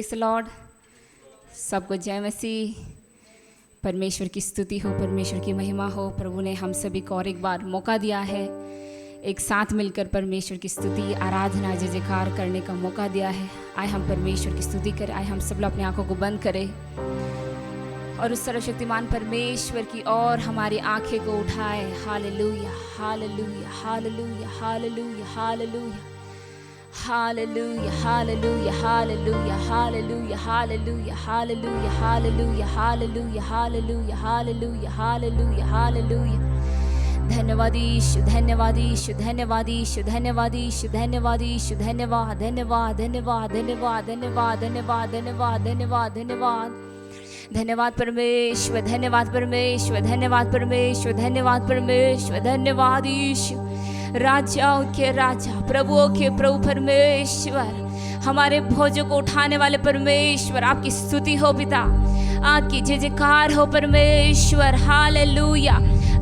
Praise the Lord. सबको जय मसीह। परमेश्वर की स्तुति हो, परमेश्वर की महिमा हो। प्रभु ने हम सभी को और एक बार मौका दिया है, एक साथ मिलकर परमेश्वर की स्तुति, आराधना, जय जयकार करने का मौका दिया है। आए हम परमेश्वर की स्तुति करें। आए हम सब लोग अपनी आंखों को बंद करें और उस सर्वशक्तिमान परमेश्वर की ओर हमारी आंखें को उठाए। Hallelujah, hallelujah, hallelujah, hallelujah, hallelujah, hallelujah, hallelujah, hallelujah, hallelujah, hallelujah, hallelujah, hallelujah, hallelujah, hallelujah, hallelujah, hallelujah, hallelujah. धन्यवाद यीशु, धन्यवाद यीशु, धन्यवाद यीशु, धन्यवाद यीशु, धन्यवाद यीशु, धन्यवाद, धन्यवाद, धन्यवाद, धन्यवाद, धन्यवाद, धन्यवाद, धन्यवाद, धन्यवाद, धन्यवाद। धन्यवाद परमेश्वर, धन्यवाद परमेश्वर, धन्यवाद परमेश्वर, धन्यवाद परमेश्वर, धन्यवाद यीशु। राजाओं के राजा, प्रभुओं के प्रभु परमेश्वर, हमारे भोजों को उठाने वाले परमेश्वर, आपकी स्तुति हो पिता, आपकी जय जयकार हो परमेश्वर। हालेलुया।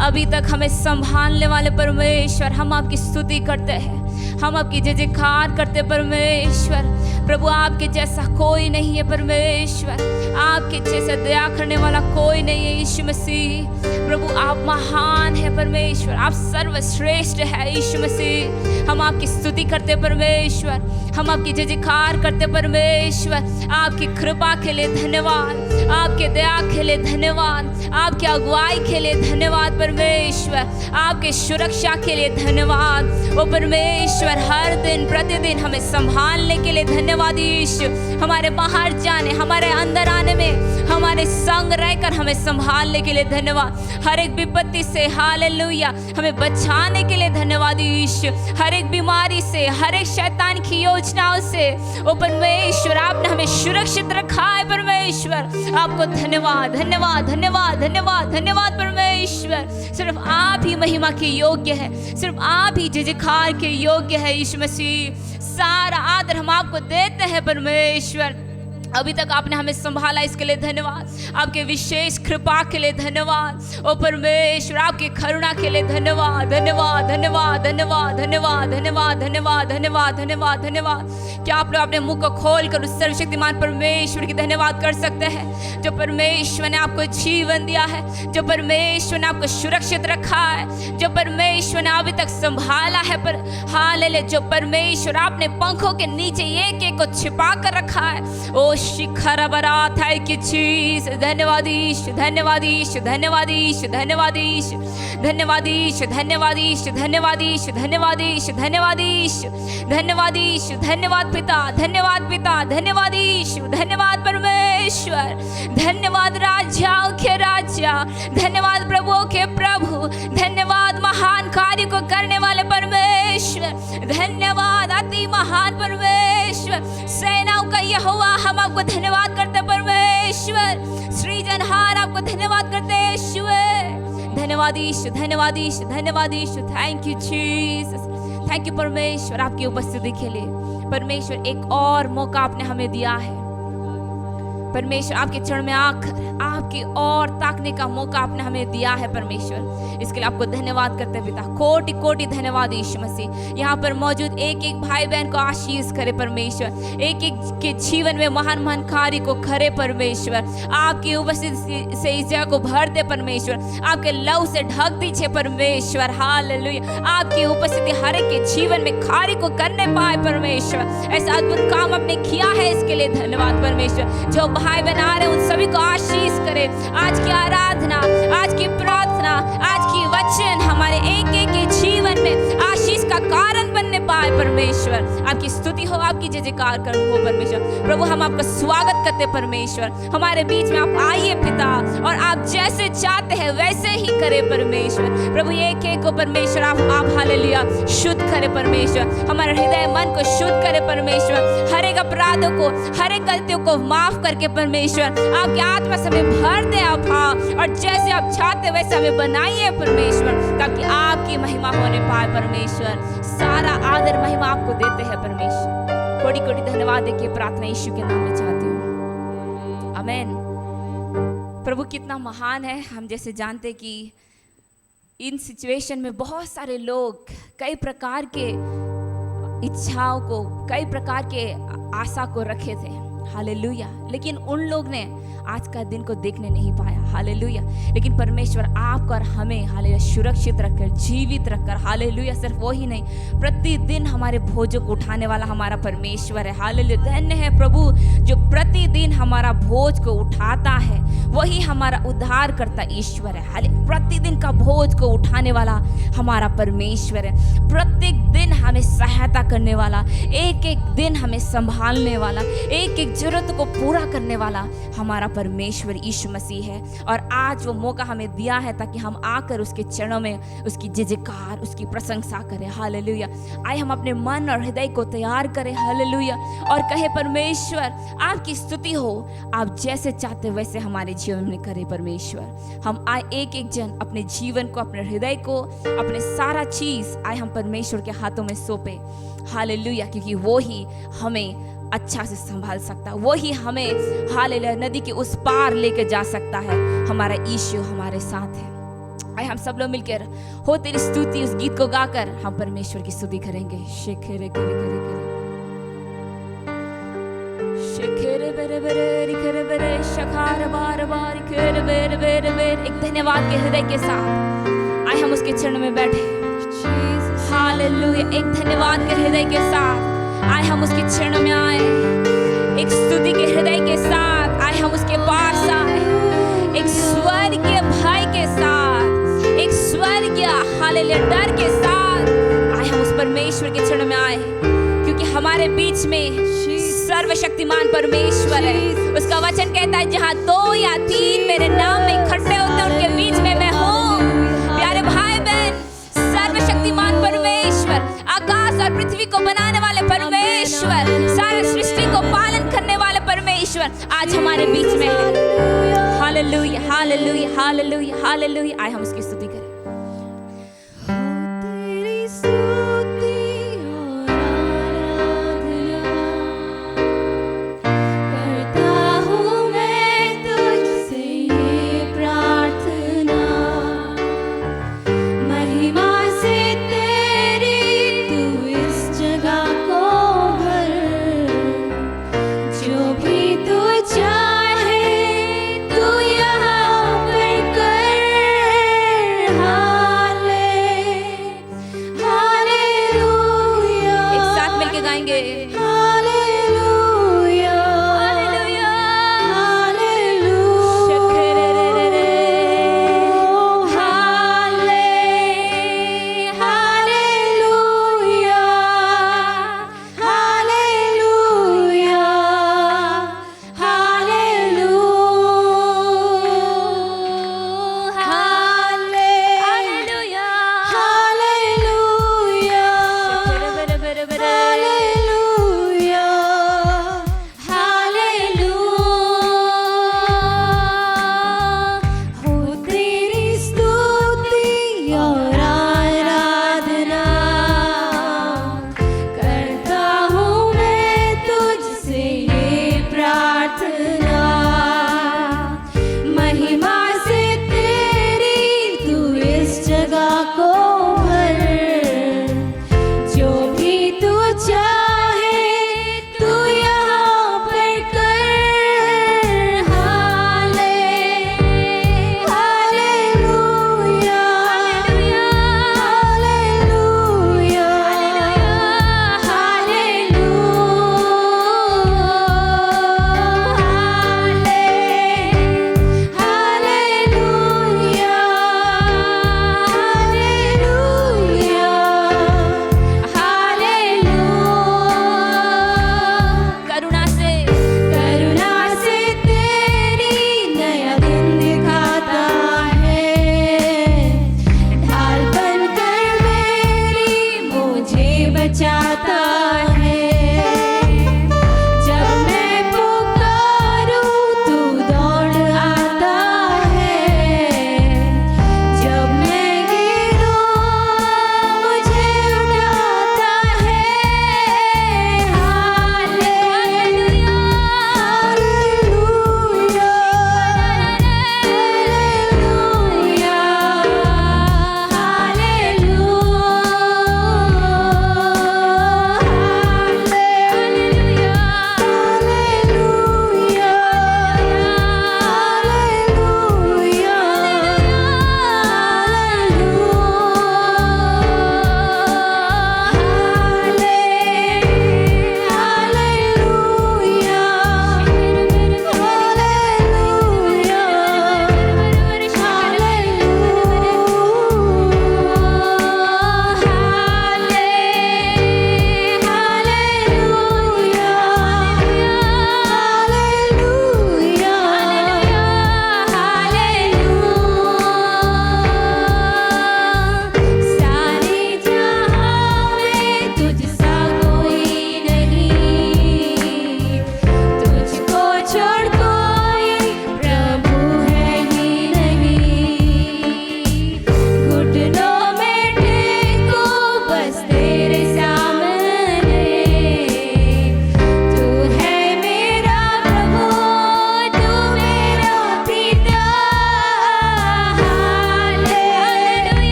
अभी तक हमें संभालने वाले परमेश्वर, हम आपकी स्तुति करते हैं, हम आपकी जय जयकार करते परमेश्वर। प्रभु आपके जैसा कोई नहीं है परमेश्वर, आपके जैसा दया करने वाला कोई नहीं है यीशु मसीह। प्रभु आप महान है परमेश्वर, आप सर्वश्रेष्ठ है यीशु मसीह। हम आपकी स्तुति करते परमेश्वर, हम आपकी जय जयकार करते परमेश्वर। आपकी कृपा के लिए धन्यवाद, आपके दया के लिए धन्यवाद, आपके अगुवाई के लिए धन्यवाद परमेश्वर, आपके सुरक्षा के लिए धन्यवाद ओ परमेश्वर। हर दिन प्रतिदिन हमें संभालने के लिए धन्यवाद यीशु। हमारे बाहर जाने, हमारे अंदर आने में हमारे संग रहकर हमें संभालने के लिए धन्यवाद। हर एक विपत्ति से हालेलुया हमें बचाने के लिए धन्यवाद यीशु। हर एक बीमारी से, हर एक शैतान की योजनाओं से ओ परमेश्वर, आपने हमें सुरक्षित रखा है परमेश्वर। आपको धन्यवाद, धन्यवाद, धन्यवाद, धन्यवाद, धन्यवाद परमेश्वर। सिर्फ आप ही महिमा के योग्य है, सिर्फ आप ही जय जयकार के योग्य है यीशु मसीह। सारा आदर हम आपको देते हैं परमेश्वर। अभी तक आपने हमें संभाला, इसके लिए धन्यवाद। आपके विशेष कृपा के लिए धन्यवाद ओ परमेश्वर, आपकी करुणा के लिए धन्यवाद, धन्यवाद, धन्यवाद, धन्यवाद, धन्यवाद, धन्यवाद, धन्यवाद, धन्यवाद, धन्यवाद, धन्यवाद। क्या आप लोग अपने मुंह को खोल कर उस सर्वशक्तिमान परमेश्वर की धन्यवाद कर सकते हैं, जो परमेश्वर ने आपको जीवन दिया है, जो परमेश्वर ने आपको सुरक्षित रखा है, जो परमेश्वर ने अभी तक संभाला है। पर हालेलुया, जो परमेश्वर आपने पंखों के नीचे एक एक को छिपा कर रखा है। ओ शिखर बरात है कि चीज। धन्यवाद यीशु, धन्यवाद यीशु, धन्यवाद यीशु, धन्यवाद यीशु, धन्यवाद यीशु, धन्यवाद यीशु, धन्यवाद यीशु, धन्यवाद यीशु, धन्यवाद यीशु, धन्यवाद यीशु, धन्यवाद पिता, धन्यवाद पिता, धन्यवाद यीशु, धन्यवाद परमेश्वर, धन्यवाद राजाओं के राजा, धन्यवाद प्रभुओं के प्रभु, धन्यवाद महान कार्य को करने वाले परमेश्वर, धन्यवाद अति महान परमेश्वर, सेनाओं का यहोवा। हम आपको धन्यवाद करते परमेश्वर, सृजनहार आपको धन्यवाद करते ईश्वर। धन्यवाद यीशु, धन्यवाद यीशु, धन्यवाद Yeshu. Thank you Jesus, thank you परमेश्वर आपकी उपस्थिति के लिए। परमेश्वर एक और मौका आपने हमें दिया है परमेश्वर, आपके चरण में आकर आपकी और ताकने का मौका आपने हमें दिया है परमेश्वर। इसके लिए आपको धन्यवाद करते पिता, कोटि कोटि धन्यवाद यीशु मसीह। यहाँ पर मौजूद एक एक भाई बहन को आशीष करे परमेश्वर, एक एक के जीवन में महान महान कार्य को करे परमेश्वर। आपकी उपस्थिति से इस जगह को भर दे परमेश्वर, आपके लव से ढक दीजिए परमेश्वर। हालेलुया, आपकी उपस्थिति हर एक के जीवन में कार्य को करने पाए परमेश्वर। ऐसा अद्भुत काम आपने किया है, इसके लिए धन्यवाद परमेश्वर। जो भाई बहन आ रहे उन सभी को आशीष करे। आज की आराधना, आज की प्रार्थना, आज की वचन हमारे एक एक के जीवन में आशीष का कारण बनने पाए परमेश्वर। आपकी स्तुति हो, आपकी जय जयकार हो परमेश्वर। प्रभु हम आपका स्वागत करते परमेश्वर, हमारे बीच में आप आइए पिता, और आप जैसे चाहते हैं वैसे ही करे परमेश्वर। प्रभु एक एक को परमेश्वर आप हालेलुया शुद्ध करे परमेश्वर, हमारे हृदय मन को शुद्ध करे परमेश्वर। हर एक अपराधों को, हर एक गलतियों को माफ करके परमेश्वर आपकी आत्मा से हमें भर दे आप, और जैसे आप चाहते वैसे हमें बनाइए परमेश्वर, ताकि आपकी महिमा होने पाए परमेश्वर। सारा आदर महिमा आपको देते हैं परमेश्वर। कोटि कोटि धन्यवाद देके प्रार्थना यीशु के नाम में चाहती हूँ, आमीन। प्रभु कितना महान है। हम जैसे जानते कि इन सिचुएशन में बहुत सारे लोग कई प्रकार के इच्छाओं को, कई प्रकार के आशा को रखे थे, हालेलुया। लेकिन उन लोग ने आज का दिन को देखने नहीं पाया। हालेलुया। लेकिन परमेश्वर आपको और हमें हालेलुया सुरक्षित रखकर, जीवित रखकर, हालेलुया, सिर्फ वो ही नहीं, प्रतिदिन हमारे भोजों को उठाने वाला हमारा परमेश्वर है। हालेलुया। धन्य है प्रभु जो प्रतिदिन हमारा भोज को उठाता है, वही हमारा उद्धार करता ईश्वर है। हालेलुया। प्रतिदिन का भोज को उठाने वाला हमारा परमेश्वर है। प्रत्येक दिन हमें सहायता करने वाला, एक एक दिन हमें संभालने वाला, एक एक जरूरत को पूरा करने वाला हमारा परमेश्वर यीशु मसीह है। और आज वो मौका हमें दिया है ताकि हम आकर उसके चरणों में उसकी जय जयकार, उसकी प्रशंसा करें। हालेलुया। आए हम अपने मन और हृदय को तैयार करें। हालेलुया। और कहे परमेश्वर आपकी स्तुति हो, आप जैसे चाहते वैसे हमारे जीवन में करें परमेश्वर। हम आए एक एक जन अपने जीवन को, अपने हृदय को, अपने सारा चीज आए हम परमेश्वर के हाथों में सौंपे। हालेलुया। क्योंकि वो ही हमें अच्छा से संभाल सकता, वो ही हमें हालेलुया नदी के उस पार लेके जा सकता है। हमारा यीशु हमारे साथ है। आए हम सब लोग मिलकर हो तेरी स्तुति उस गीत को गाकर हम परमेश्वर की स्तुति करेंगे। शेखेरे करे करे करे शेखेरे बेरे बेरे रिखेरे बेरे शखार बार बार रिखेरे बेरे बेरे बेरे। एक धन्यवाद के हृदय के साथ आए हम उसके चरण में बैठे। हालेलुया। एक धन्यवाद के हृदय के साथ आए हम उसके चरण में आए, एक स्तुति के हृदय के साथ आए हम उसके पास आए, एक स्वर्गीय भय के साथ, एक स्वर्गीय हालेलुया डर के साथ आए हम उस परमेश्वर के चरण में आए। क्योंकि हमारे बीच में सर्वशक्तिमान परमेश्वर है। उसका वचन कहता है जहाँ 2 या 3 मेरे नाम में इकट्ठे होते हैं उनके बीच में मैं हूँ। प्यारे भाई बहन, सर्वशक्तिमान परमेश्वर, आकाश और पृथ्वी को बनाने वाले परमेश्वर, सारे सृष्टि को पालन करने वाले परमेश्वर आज हमारे बीच में है। Hallelujah hallelujah hallelujah hallelujah. आए हम उसकी स्तुति करें।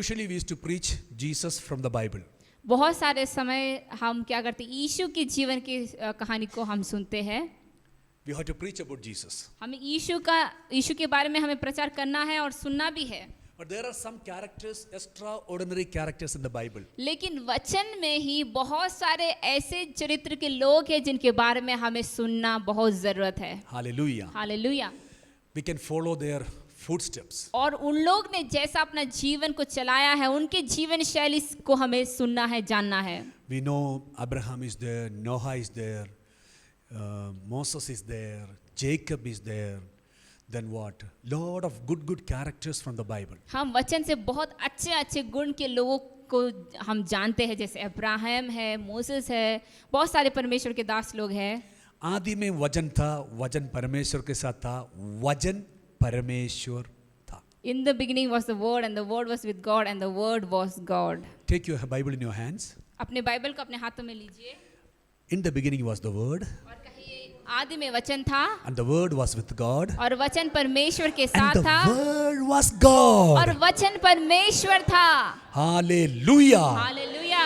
usually we used to preach Jesus from the Bible. बहुत सारे समय हम क्या करते हैं, यीशु के जीवन की कहानी को हम सुनते हैं। We have to preach about Jesus. हमें यीशु के बारे में हमें प्रचार करना है और सुनना भी है। But there are some characters, extraordinary characters in the Bible. लेकिन वचन में ही बहुत सारे ऐसे चरित्र के लोग हैं जिनके बारे में हमें सुनना बहुत जरूरत है। Hallelujah. Hallelujah. We can follow their footsteps. और उन लोग ने जैसा अपना जीवन को चलाया है, उनके जीवन शैली को हमें सुनना है, जानना है। We know Abraham is there, Noah is there, Moses is there, Jacob is there. Then what? Lot of good characters from the Bible. हम वचन से बहुत अच्छे अच्छे गुण के लोगों को हम जानते हैं, जैसे अब्राहम है, मोसेस है, बहुत सारे परमेश्वर के दास लोग हैं। आदि में वचन था, वचन परमेश्वर के साथ था, वचन परमेश्वर था। In the beginning was the word and the word was with God and the word was God. Take your Bible in your hands. अपने बाइबल को अपने हाथों में लीजिए In the beginning was the word, और कहिए आदि में वचन था and the word was with God, और वचन परमेश्वर के and साथ the था word was God. और वचन परमेश्वर था। Hallelujah. Hallelujah.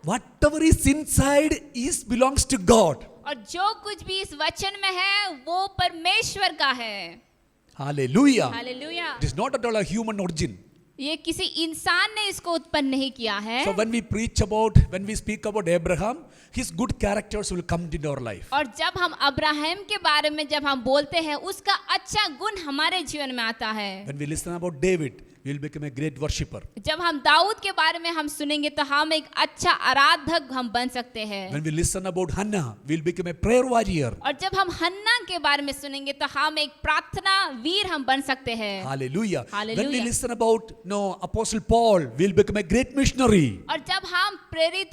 Whatever is inside is belongs to God. और जो कुछ भी इस वचन में है वो परमेश्वर का है। Hallelujah. Hallelujah. It is not at all a human origin. ये किसी इंसान ने इसको उत्पन्न नहीं किया है। So when we speak about Abraham, his good characters will come into our life. और जब हम अब्राहम के बारे में जब हम बोलते हैं, उसका अच्छा गुण हमारे जीवन में आता है। When we listen about David, we will become a great worshipper. जब हम दाऊद के बारे में हम सुनेंगे तो हम एक अच्छा आराधक हम बन सकते हैं। When we listen about Hannah, we will become a prayer warrior. और जब हम हन्ना के बारे में सुनेंगे तो हम एक प्रार्थना वीर हम बन सकते हैं। Hallelujah. Hallelujah. When we listen about Apostle Paul, we will become a great missionary. और जब हम प्रेरित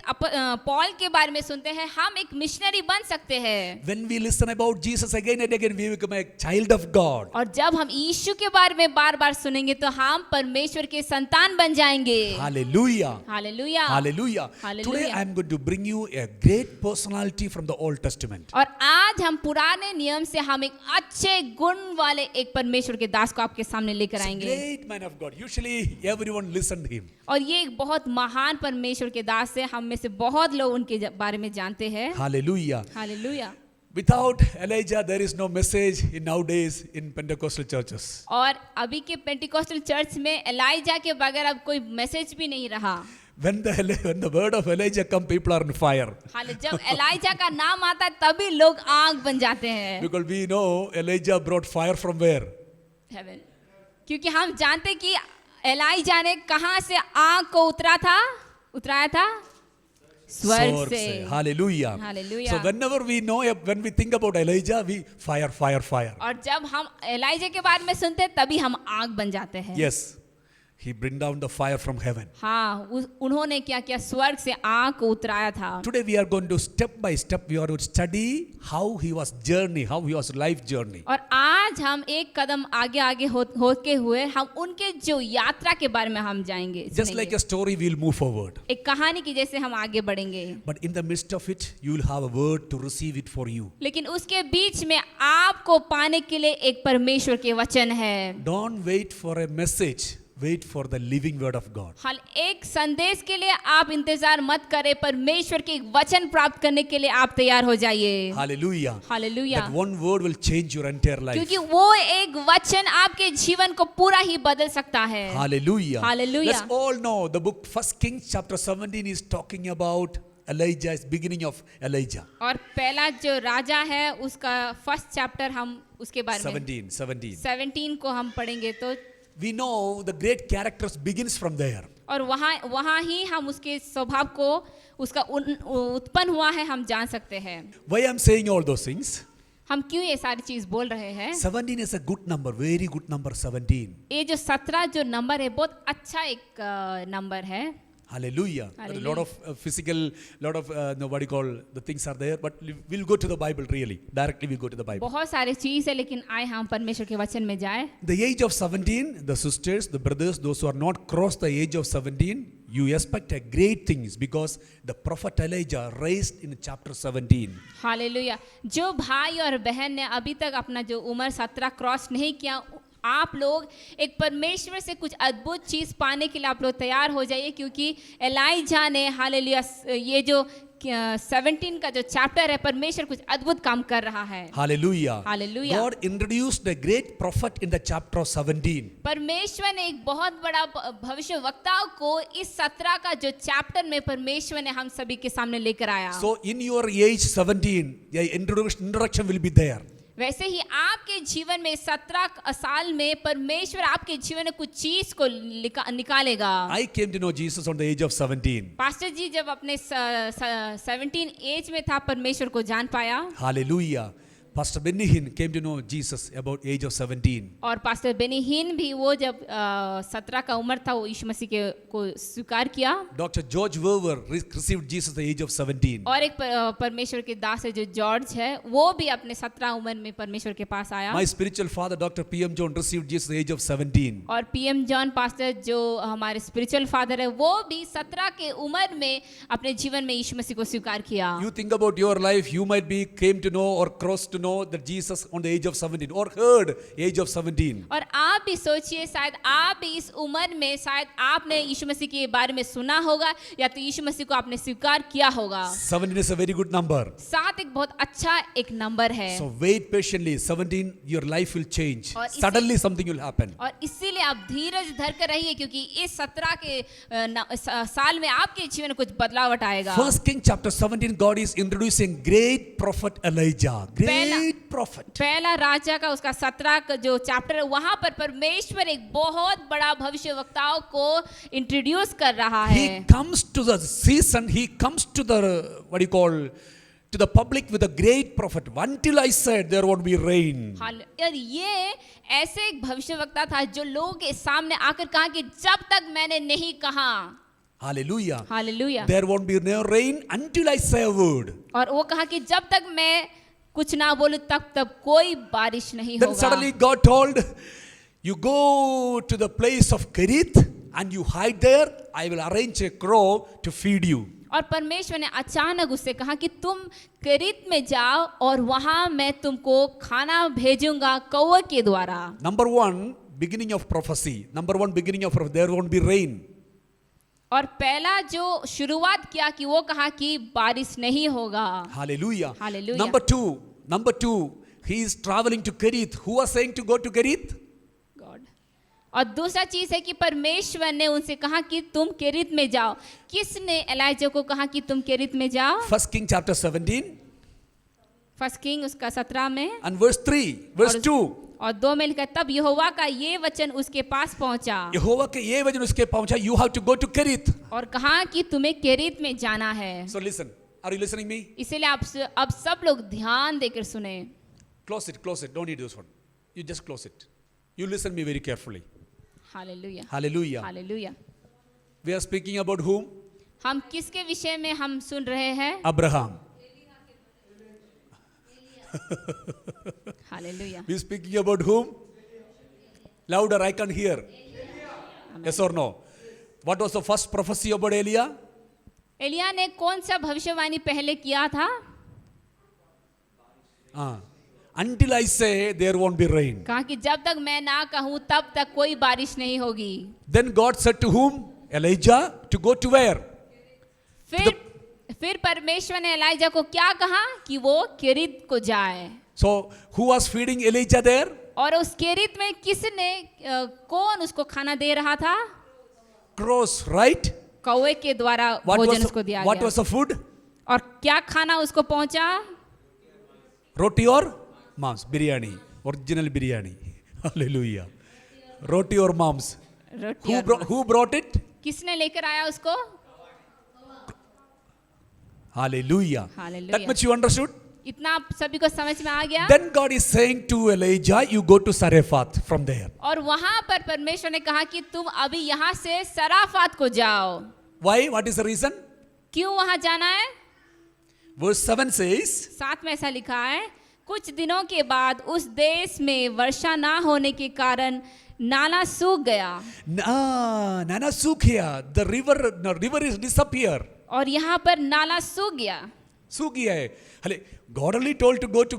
पौल के बारे में सुनते हैं, हम एक मिशनरी बन सकते हैं। When we listen about Jesus again and again, we become a child of God. और जब हम यीशु के बारे में बार-बार सुनेंगे तो हम परमेश्वर के संतान बन जाएंगे। Hallelujah. Hallelujah. Hallelujah. Hallelujah. Today I am going to bring you a great personality from the Old Testament. और आज हम पुराने नियम से हम एक अच्छे गुण वाले एक परमेश्वर के दास को आपके सामने लेकर He's a आएंगे। great man of God. Usually everyone listened him. और ये एक बहुत महान परमेश्वर के दास है। हम में से बहुत लोग उनके बारे में जानते हैं। Hallelujah. Hallelujah. Without Elijah, there is no message in nowadays in Pentecostal churches. और अभी के पेंटिकोस्टल चर्च में एलाइजा के बगैर अब कोई मैसेज भी नहीं रहा। When the word of Elijah come, people are on fire. हाल जब एलाइजा का नाम आता है तभी लोग आग बन जाते हैं। Because we know Elijah brought fire from where? Heaven. क्योंकि हम जानते कि एलाइजा ने कहां से आग को उतराया था स्वर्ग से। Hallelujah. Hallelujah. So when we think about Elijah, we fire. और जब हम एलाइजा के बारे में सुनते हैं तभी हम आग बन जाते हैं। Yes. He bring down the fire from heaven. हाँ, उन्होंने क्या किया, स्वर्ग से आग को उतराया था। Today we are going to step by step we are going to study how he was life journey. और आज हम एक कदम आगे होते हुए हम उनके जो यात्रा के बारे में हम जाएंगे। Just like a story we will move forward. एक कहानी की जैसे हम आगे बढ़ेंगे। But in the midst of it you will have a word to receive it for you. लेकिन उसके बीच में आपको पाने के लिए एक परमेश्वर के वचन है। Don't wait for a message. Wait for the living word of God. हाल एक संदेश के लिए आप इंतजार मत करें, परमेश्वर के वचन प्राप्त करने के लिए आप तैयार हो जाइए। Hallelujah. Hallelujah. That one word will change your entire life. क्योंकि वो एक वचन आपके जीवन को पूरा ही बदल सकता है। Hallelujah. Hallelujah. Let's all know the book 1 Kings chapter 17 is talking about Elijah's beginning of Elijah. और पहला जो राजा है उसका फर्स्ट चैप्टर हम उसके बारे में 17 को हम पढ़ेंगे तो we know the great characters begins from there. और वहाँ ही हम उसके स्वभाव को उसका उत्पन्न हुआ है हम जान सकते हैं। Why I'm saying all those things? हम क्यों ये सारी चीज बोल रहे हैं? 17 is a good number, very good number 17. ये जो 17 जो नंबर है बहुत अच्छा एक नंबर है। Hallelujah. A lot of the things are there, but we'll go to the Bible really. Directly we'll go to the Bible. बहुत सारे चीज है लेकिन आए हम परमेश्वर के वचन में जाए। The age of 17, the sisters, the brothers, those who are not crossed the age of 17, you expect a great things because the prophet Elijah raised in chapter 17. Hallelujah. जो भाई और बहन ने अभी तक अपना जो उम्र 17 क्रॉस नहीं किया आप लोग एक परमेश्वर से कुछ अद्भुत चीज पाने के लिए आप लोग तैयार हो जाइए, क्योंकि एलाइजा ने हालेलुया ये जो 17 का जो चैप्टर है, परमेश्वर कुछ अद्भुत काम कर रहा है। Hallelujah. Hallelujah. God introduced a great prophet in the chapter of 17. परमेश्वर ने एक बहुत बड़ा भविष्य वक्ता को इस 17 का जो चैप्टर में परमेश्वर ने हम सभी के सामने लेकर आया। So in your age 17, the introduction will be there. वैसे ही आपके जीवन में 17 साल में परमेश्वर आपके जीवन में कुछ चीज को निकालेगा। I came to know Jesus on the age of 17. Pastor जी जब अपने 17 एज में था परमेश्वर को जान पाया। Hallelujah. Pastor Benny Hinn came to know Jesus about age of 17. और पास्टर बेनी हिन भी वो जब 17 का उम्र था वो यीशु मसीह को स्वीकार किया। Dr. George Verwer received Jesus at the age of 17. और एक परमेश्वर के दास है जो जॉर्ज है, वो भी अपने 17 उम्र में परमेश्वर के पास आया। My spiritual father, Dr. P.M. John, received Jesus at the age of 17. और पीएम जॉन पास्टर जो हमारे स्पिरिचुअल फादर है, वो भी 17 के उम्र में अपने जीवन में यीशु मसीह को स्वीकार किया। You think about your life, you might be came to know or crossed to know that Jesus on the age of 17 or heard age of 17. और आप भी सोचिए, शायद आप भी इस उम्र में शायद आपने यीशु मसीह के बारे में सुना होगा या तो यीशु मसीह को आपने स्वीकार किया होगा। 17 is a very good number. 7 एक बहुत अच्छा एक नंबर है। So wait patiently. 17, your life will change. और इसी- Suddenly something will happen. और इसीलिए आप धीरज धर कर रहिए, क्योंकि इस 17 के साल में आपके जीवन में कुछ बदलावट आएगा। First King chapter 17, God is introducing great prophet Elijah. Great prophet. पहला राजा का उसका 17 का जो चैप्टर है, वहां पर परमेश्वर एक बहुत बड़ा भविष्य वक्ताओं को इंट्रोड्यूस कर रहा है। He comes to the season, he comes to the, what do you call, to the public with a great prophet. Until I said there won't be rain. और ये ऐसे एक भविष्य वक्ता था जो लोगों के सामने आकर कहा कि जब तक मैंने नहीं कहा, Hallelujah. Hallelujah, There won't be no rain until I say a word. और वो कहा कि जब तक मैं कुछ ना बोलूं तब कोई बारिश नहीं Then होगा। suddenly God told, you go to the place of Kerith and you hide there. I will arrange a crow to feed you. और परमेश्वर ने अचानक उससे कहा कि तुम करीत में जाओ और वहां मैं तुमको खाना भेजूंगा कौवे के द्वारा। Number one, beginning of prophecy. Number one, beginning of prophecy. There won't be rain. और पहला जो शुरुआत किया कि वो कहा कि बारिश नहीं होगा। Hallelujah. Hallelujah. Number two, he is traveling to Kerith. Who was saying to go to Kerith? God. और दूसरा चीज है कि परमेश्वर ने उनसे कहा कि तुम केरित में जाओ। किसने एलाइजा को कहा कि तुम केरित में जाओ? First King chapter 17 first king उसका 17 में and verse 3, verse 2. और 2 में लिखा, तब यहोवा का ये वचन उसके पास पहुंचा यहोवा के ये वचन उसके पहुंचा, you have to go to Kerith. और कहा कि तुम्हें केरित में जाना है। So listen. Are you listening me? इसीलिए आप अब सब लोग ध्यान देकर सुने। Close it. Don't need this one. You just close it. You listen me very carefully. Hallelujah, Hallelujah. Hallelujah. We are speaking about whom? हम किसके विषय में हम सुन रहे हैं? Abraham. Hallelujah. We are speaking about whom? Louder, I can hear. Yes or no? What was the first prophecy about Elia? Elia ने कौन सा भविष्यवाणी पहले किया था? Until I say there won't be rain. कहा कि जब तक मैं ना कहूं तब तक कोई बारिश नहीं होगी। Then God said to whom? Elijah to go to where? फिर परमेश्वर ने एलाइजा को क्या कहा कि वो केरित को जाए। So who was feeding Elijah there? और उस केरित में किसने कौन उसको खाना दे रहा था? Crows, right? कौवे के द्वारा भोजन उसको दिया what गया। was the food? और क्या खाना उसको पहुंचा? Roti or mams? Biryani. Original biryani. Hallelujah. Roti or mams? रोटी और Who brought it? किसने लेकर आया उसको? Hallelujah. Hallelujah. That much you understood? इतना आप सभी को समझ में आ गया? Then God is saying to Elijah, you go to Sarephath from there. और वहां पर परमेश्वर ने कहा कि तुम अभी यहाँ से सराफात को जाओ। Why? What is the reason? क्यों वहां जाना है? Verse 7 says, 7 में ऐसा लिखा है, कुछ दिनों के बाद उस देश में वर्षा ना होने के कारण नाला सूख गया। Nana Sukhya, the river is disappear. और यहाँ पर नाला सूख गया। सूख गया है. हले God only told to go to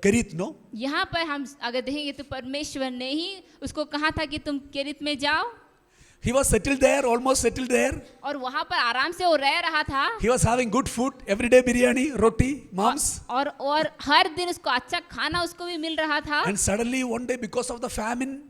Kerith, no? यहाँ पर हम अगर देखेंगे तो परमेश्वर ने ही उसको कहा था कि तुम केरित में जाओ, He was settled there, almost settled there. और वहाँ पर आराम से वो रह रहा था, He was having good food, everyday biryani, roti, moms. और हर दिन उसको अच्छा खाना उसको भी मिल रहा था. And suddenly one day because of the famine,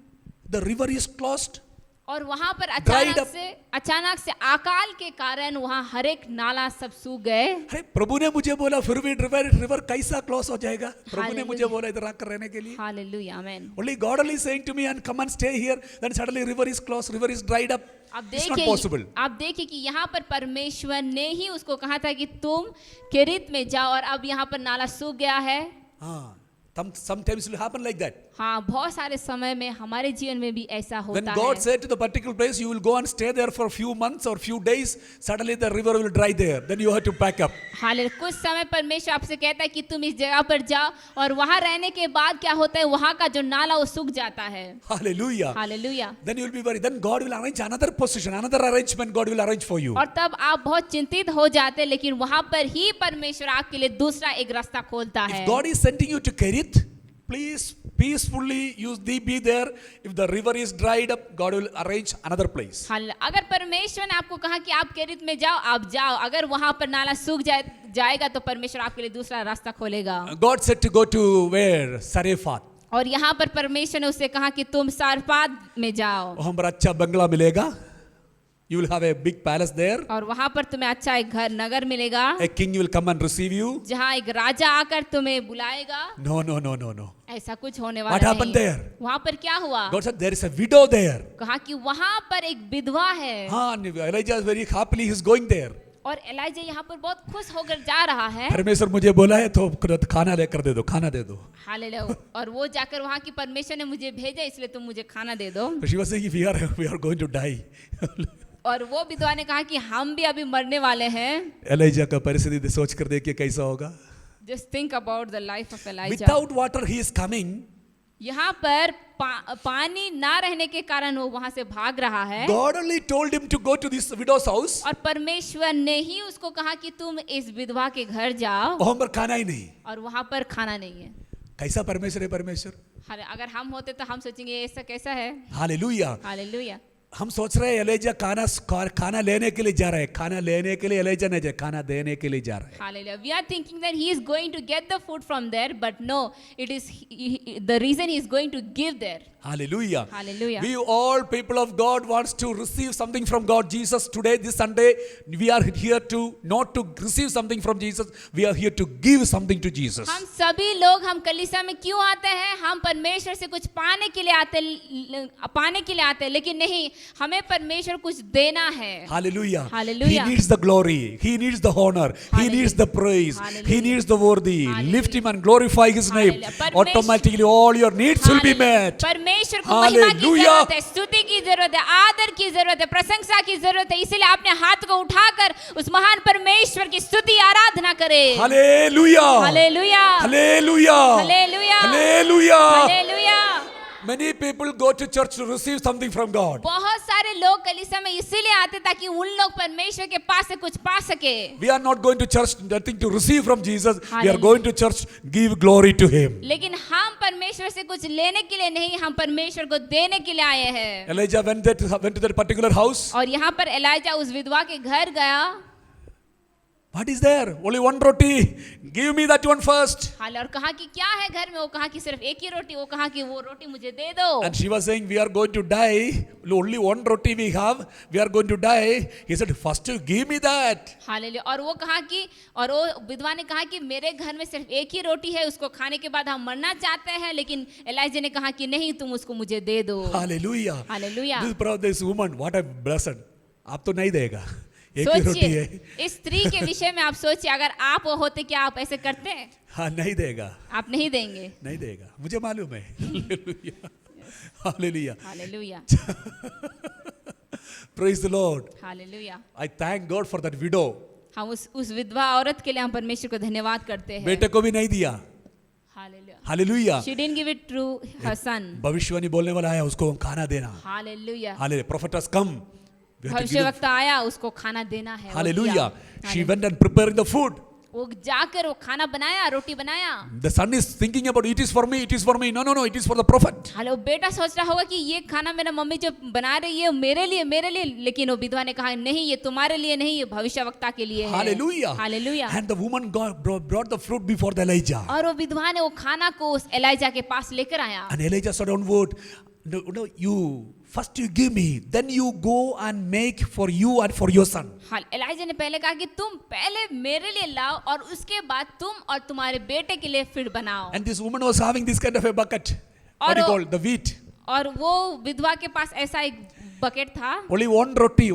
the river is closed. और वहाँ पर Dried up. अचानक से अकाल के कारण वहाँ हर एक नाला सब सूख गए. अरे प्रभु ने मुझे बोला फिर भी रिवर कैसा क्लोज हो जाएगा? प्रभु ने Hallelujah. मुझे बोला इधर आकर रहने के लिए. Hallelujah, amen. Only God only saying to me and come and stay here. Then suddenly river is closed, river is dried up. आप It's not possible. देखिए कि यहाँ पर परमेश्वर ने ही उसको कहा था कि तुम केरित में जाओ, और अब यहाँ पर नाला सूख गया है. हाँ, sometimes it will happen like that. हाँ, बहुत सारे समय में हमारे जीवन में भी ऐसा When होता God है. said to the particular place, you will go and stay there for a few months or few days, suddenly the river will dry there. Then you have to pack up. Hallelujah. कुछ समय परमेश्वर आपसे कहता है कि तुम इस जगह पर जाओ, और वहाँ रहने के बाद क्या होता है, वहाँ का जो नाला वो सूख जाता है. Hallelujah. Hallelujah. Then you will be worried. Then God will arrange another position, another arrangement God will arrange for you. और तब आप बहुत चिंतित हो जाते हैं, लेकिन वहाँ पर ही परमेश्वर आपके लिए दूसरा एक रास्ता खोलता है. If God is sending you to Kerith, please peacefully be there. If the river is dried up, God will arrange another place. Hallelujah. अगर परमेश्वर ने आपको कहा कि आप केरित में जाओ, आप जाओ. अगर वहाँ पर नाला सूख जाएगा तो परमेश्वर आपके लिए दूसरा रास्ता खोलेगा. God said to go to where? Sarephat. और यहाँ पर परमेश्वर ने उससे कहा कि तुम सारपात में जाओ, वहाँ पर अच्छा बंगला मिलेगा. You will have a big palace there. और वहाँ पर तुम्हें अच्छा एक घर नगर मिलेगा, A king will come and receive you. जहाँ एक राजा आकर तुम्हें बुलाएगा. No. ऐसा कुछ होने What वाला happened नहीं. there? वहाँ पर क्या हुआ? God said there is a widow there. कहा कि वहाँ पर एक विधवा है. हाँ, Elijah is very happily he is going there. और एलाइजा यहाँ पर बहुत खुश होकर जा रहा है. परमेश्वर मुझे बोला है तो खाना लेकर दे दो, खाना दे दो. हालेलुया. और वो जाकर वहाँ की परमेश्वर ने मुझे भेजा, इसलिए तुम मुझे खाना दे दो. She was saying we are going to die. और वो विधवा ने कहा कि हम भी अभी मरने वाले हैं. एलिजा का परिस्थिति सोच कर देखिए कैसा होगा. Just think about the life of Elijah. Without water he is coming. यहाँ पर पानी ना रहने के कारण वो वहाँ से भाग रहा है. God only told him to go to this widow's house. और परमेश्वर ने ही उसको कहा कि तुम इस विधवा के घर जाओ. वहाँ पर खाना ही नहीं. और वहाँ पर खाना नहीं है. कैसा परमेश्वर है परमेश्वर. अगर हम होते तो हम सोचेंगे ऐसा कैसा है. हालेलुया. हालेलुया. हम सोच रहे हैं एलिजा खाना लेने के लिए जा रहा है. खाना लेने के लिए एलिजा नहीं जा, खाना देने के लिए जा रहा है. Hallelujah. We are thinking that he is going to get the food from there, but no, it is the reason he is going to give there. Hallelujah. Hallelujah. We all people of God wants to receive something from God. Jesus today, this Sunday, we are here to not to receive something from Jesus. We are here to give something to Jesus. हम सभी लोग हम कलीसिया में क्यों आते हैं? हम परमेश्वर से कुछ पाने के लिए आते हैं, लेकिन नहीं, हमें परमेश्वर कुछ देना है. Hallelujah. Hallelujah. He needs the glory. He needs the honor. He needs the praise. Hallelujah. He needs the worthy. Hallelujah. Lift him and glorify his name. Hallelujah. Automatically all your needs will be met. परमेश्वर को महिमा की Hallelujah. जरूरत है, स्तुति की जरूरत है, आदर की जरूरत है, प्रशंसा की जरूरत है. इसलिए आपने हाथ को उठाकर उस महान परमेश्वर की स्तुति आराधना करें. Hallelujah. Hallelujah. Hallelujah. Hallelujah. Hallelujah. Hallelujah. Many people go to church to receive something from God. बहुत सारे लोग कलीसिया में इसीलिए आते ताकि उन लोग परमेश्वर के पास से कुछ पा सके. We are not going to church nothing to receive from Jesus. We are Hallelujah. going to church give glory to him. लेकिन हम परमेश्वर से कुछ लेने के लिए नहीं, हम परमेश्वर को देने के लिए आए हैं. Elijah went to that particular house. और यहाँ पर एलाइजा उस विधवा के घर गया. What is there? Only one roti. Give me that one first. हाल और कहा कि क्या है घर में? वो कहा कि सिर्फ एक ही रोटी. वो कहा कि वो रोटी मुझे दे दो. And she was saying, we are going to die. Only one roti we have. We are going to die. He said, first you give me that. Hallelujah. और वो कहा कि और वो विधवा ने कहा कि मेरे घर में सिर्फ एक ही रोटी है, उसको खाने के बाद हम मरना चाहते हैं, लेकिन एलाइजा ने कहा कि नहीं, तुम उसको मुझे दे दो. Hallelujah. Hallelujah. This woman, what a blessed. आप तो नहीं देगा. एक ही रोटी है. सोचिए इस स्त्री के विषय में आप सोचिए, अगर आप होते क्या आप ऐसे करते हैं? हाँ, नहीं देगा. आप नहीं देंगे. नहीं देगा. मुझे मालूम है. Hallelujah. Hallelujah. Praise the Lord. Hallelujah. I thank God for that widow. हम उस विधवा औरत के लिए हम परमेश्वर को धन्यवाद करते हैं. बेटे को भी नहीं दिया. Hallelujah. Hallelujah. She didn't give it to her son. भविष्यवाणी बोलने वाला है, उसको खाना देना. Hallelujah. Hallelujah. Prophet has come. भविष्यवक्ता आया, उसको खाना देना है. Hallelujah. She went and preparing the food. वो जाकर वो खाना बनाया, रोटी बनाया। The son is thinking about it is for me, it is for me. No, no, no, it is for the prophet. हाले वो बेटा सोच रहा होगा कि ये खाना मेरा मम्मी जो बना रही है मेरे लिए, लेकिन वो विधवा ने कहा नहीं, ये तुम्हारे लिए नहीं, ये भविष्यवक्ता के लिए है। Hallelujah. Hallelujah. And the woman brought the fruit before the Elijah. और वो विधवा ने वो खाना को उस एलाइजा के पास लेकर आया। And Elijah said on word, no, you first you give me, then you go and make for you and for your son. हाल एलाइजा ने पहले कहा कि तुम पहले मेरे लिए लाओ और उसके बाद तुम और तुम्हारे बेटे के लिए फिर बनाओ। And this woman was having this kind of a bucket. What do you call the wheat? और वो विधवा के पास ऐसा एक बकेट था। Only one roti.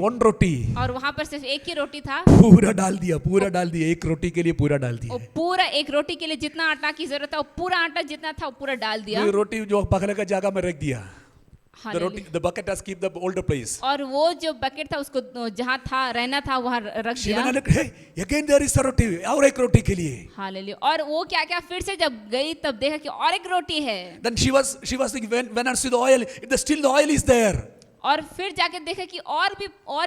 और वहां पर सिर्फ एक ही रोटी था। पूरा डाल दिया, एक रोटी के लिए पूरा डाल दिया। वो पूरा एक रोटी के लिए जितना आटा की जरूरत था, वो पूरा आटा जितना था वो पूरा डाल दिया। वो रोटी जो पकड़ने का जगह में रख दिया। Hallelujah. The bucket has keep the older place. और वो जो बकेट था उसको जहाँ था रहना था वहाँ रख She दिया। went and hey, again there is a roti, और एक रोटी के लिए। हालेलुया। और वो क्या फिर से जब गई तब देखा कि और एक रोटी है। Then she was thinking when I see the oil, still the oil is there. और फिर जाके देखा कि और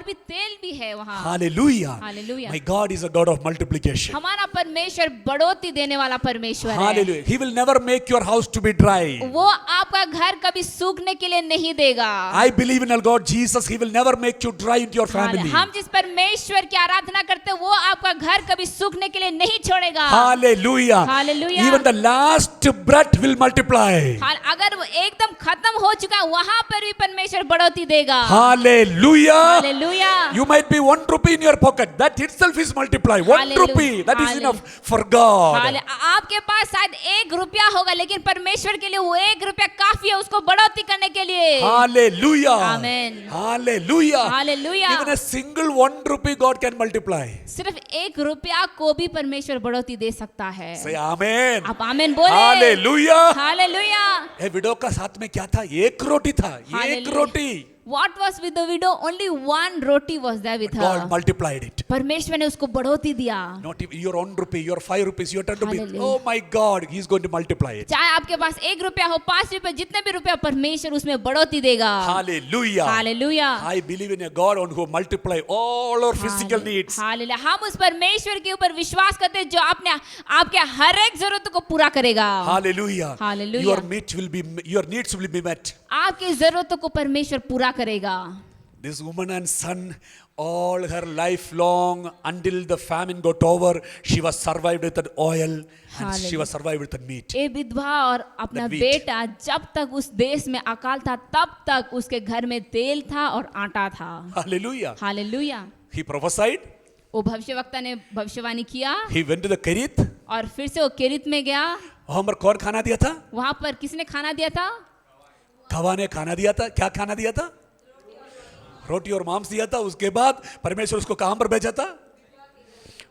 भी तेल भी है वहाँ। Hallelujah. Hallelujah. My God is a God of multiplication. हमारा परमेश्वर बढ़ोतरी देने वाला परमेश्वर है। Hallelujah. He will never make your house to be dry. वो आपका घर कभी सूखने के लिए नहीं देगा। I believe in our God Jesus. He will never make you dry into your family. हम जिस परमेश्वर की आराधना करते हैं वो आपका घर कभी सूखने के लिए नहीं छोड़ेगा। Hallelujah. Hallelujah. Even the last breath will multiply. अगर वो एकदम खत्म हो चुका वहां पर भी परमेश्वर बढ़ोतरी देगा। Hallelujah. Hallelujah. You might be 1 rupee in your pocket. That itself is multiplied. 1 Hallelujah. rupee. That is Hallelujah. enough for God. आपके पास शायद 1 रुपया होगा लेकिन परमेश्वर के लिए वो 1 रुपया काफी है उसको बढ़ोतरी करने के लिए। Hallelujah. Amen. Hallelujah. Hallelujah. Even a single 1 rupee God can multiply. सिर्फ 1 रुपया को भी परमेश्वर बढ़ोतरी दे सकता है। Say amen. आप आमेन बोले। Hallelujah. हालेलुया। ए विडो का साथ में क्या था? 1 रोटी था। 1 Hallelujah. Roti. What was with the widow? Only 1 roti was there with her. God multiplied it. परमेश्वर ने उसको बढ़ोतरी दिया। Not even your 1 rupee, your 5 rupees, your 10 rupees. Hallelujah. Oh my God, He's going to multiply it. चाहे आपके पास 1 रुपया हो, 5 रुपया, जितने भी रुपया परमेश्वर उसमें बढ़ोतरी देगा। Hallelujah. Hallelujah. I believe in a God on who multiply all our physical needs. Hallelujah. हम उस परमेश्वर के ऊपर विश्वास करते हैं जो आपके हर एक जरूरत को पूरा करेगा। Hallelujah. Hallelujah. Your needs will be met. आपकी जरूरतों को परमेश्वर पूरा करेगा। This woman and son, all her life long, until the famine got over, she was survived with that oil and Hallelujah. she was survived with that meat. ए विधवा और अपना That wheat. बेटा जब तक उस देश में अकाल था तब तक उसके घर में तेल था और आटा था। Hallelujah. हालेलुया। He prophesied. वो भविष्यवक्ता ने भविष्यवाणी किया He went to the Kerith. और फिर से वो केरित में गया। वहां पर कौन खाना दिया था? वहां पर किसने खाना दिया था? खवा ने खाना दिया था। क्या खाना दिया था? रोटी और मांस दिया था। उसके बाद परमेश्वर उसको कहां पर भेजा था?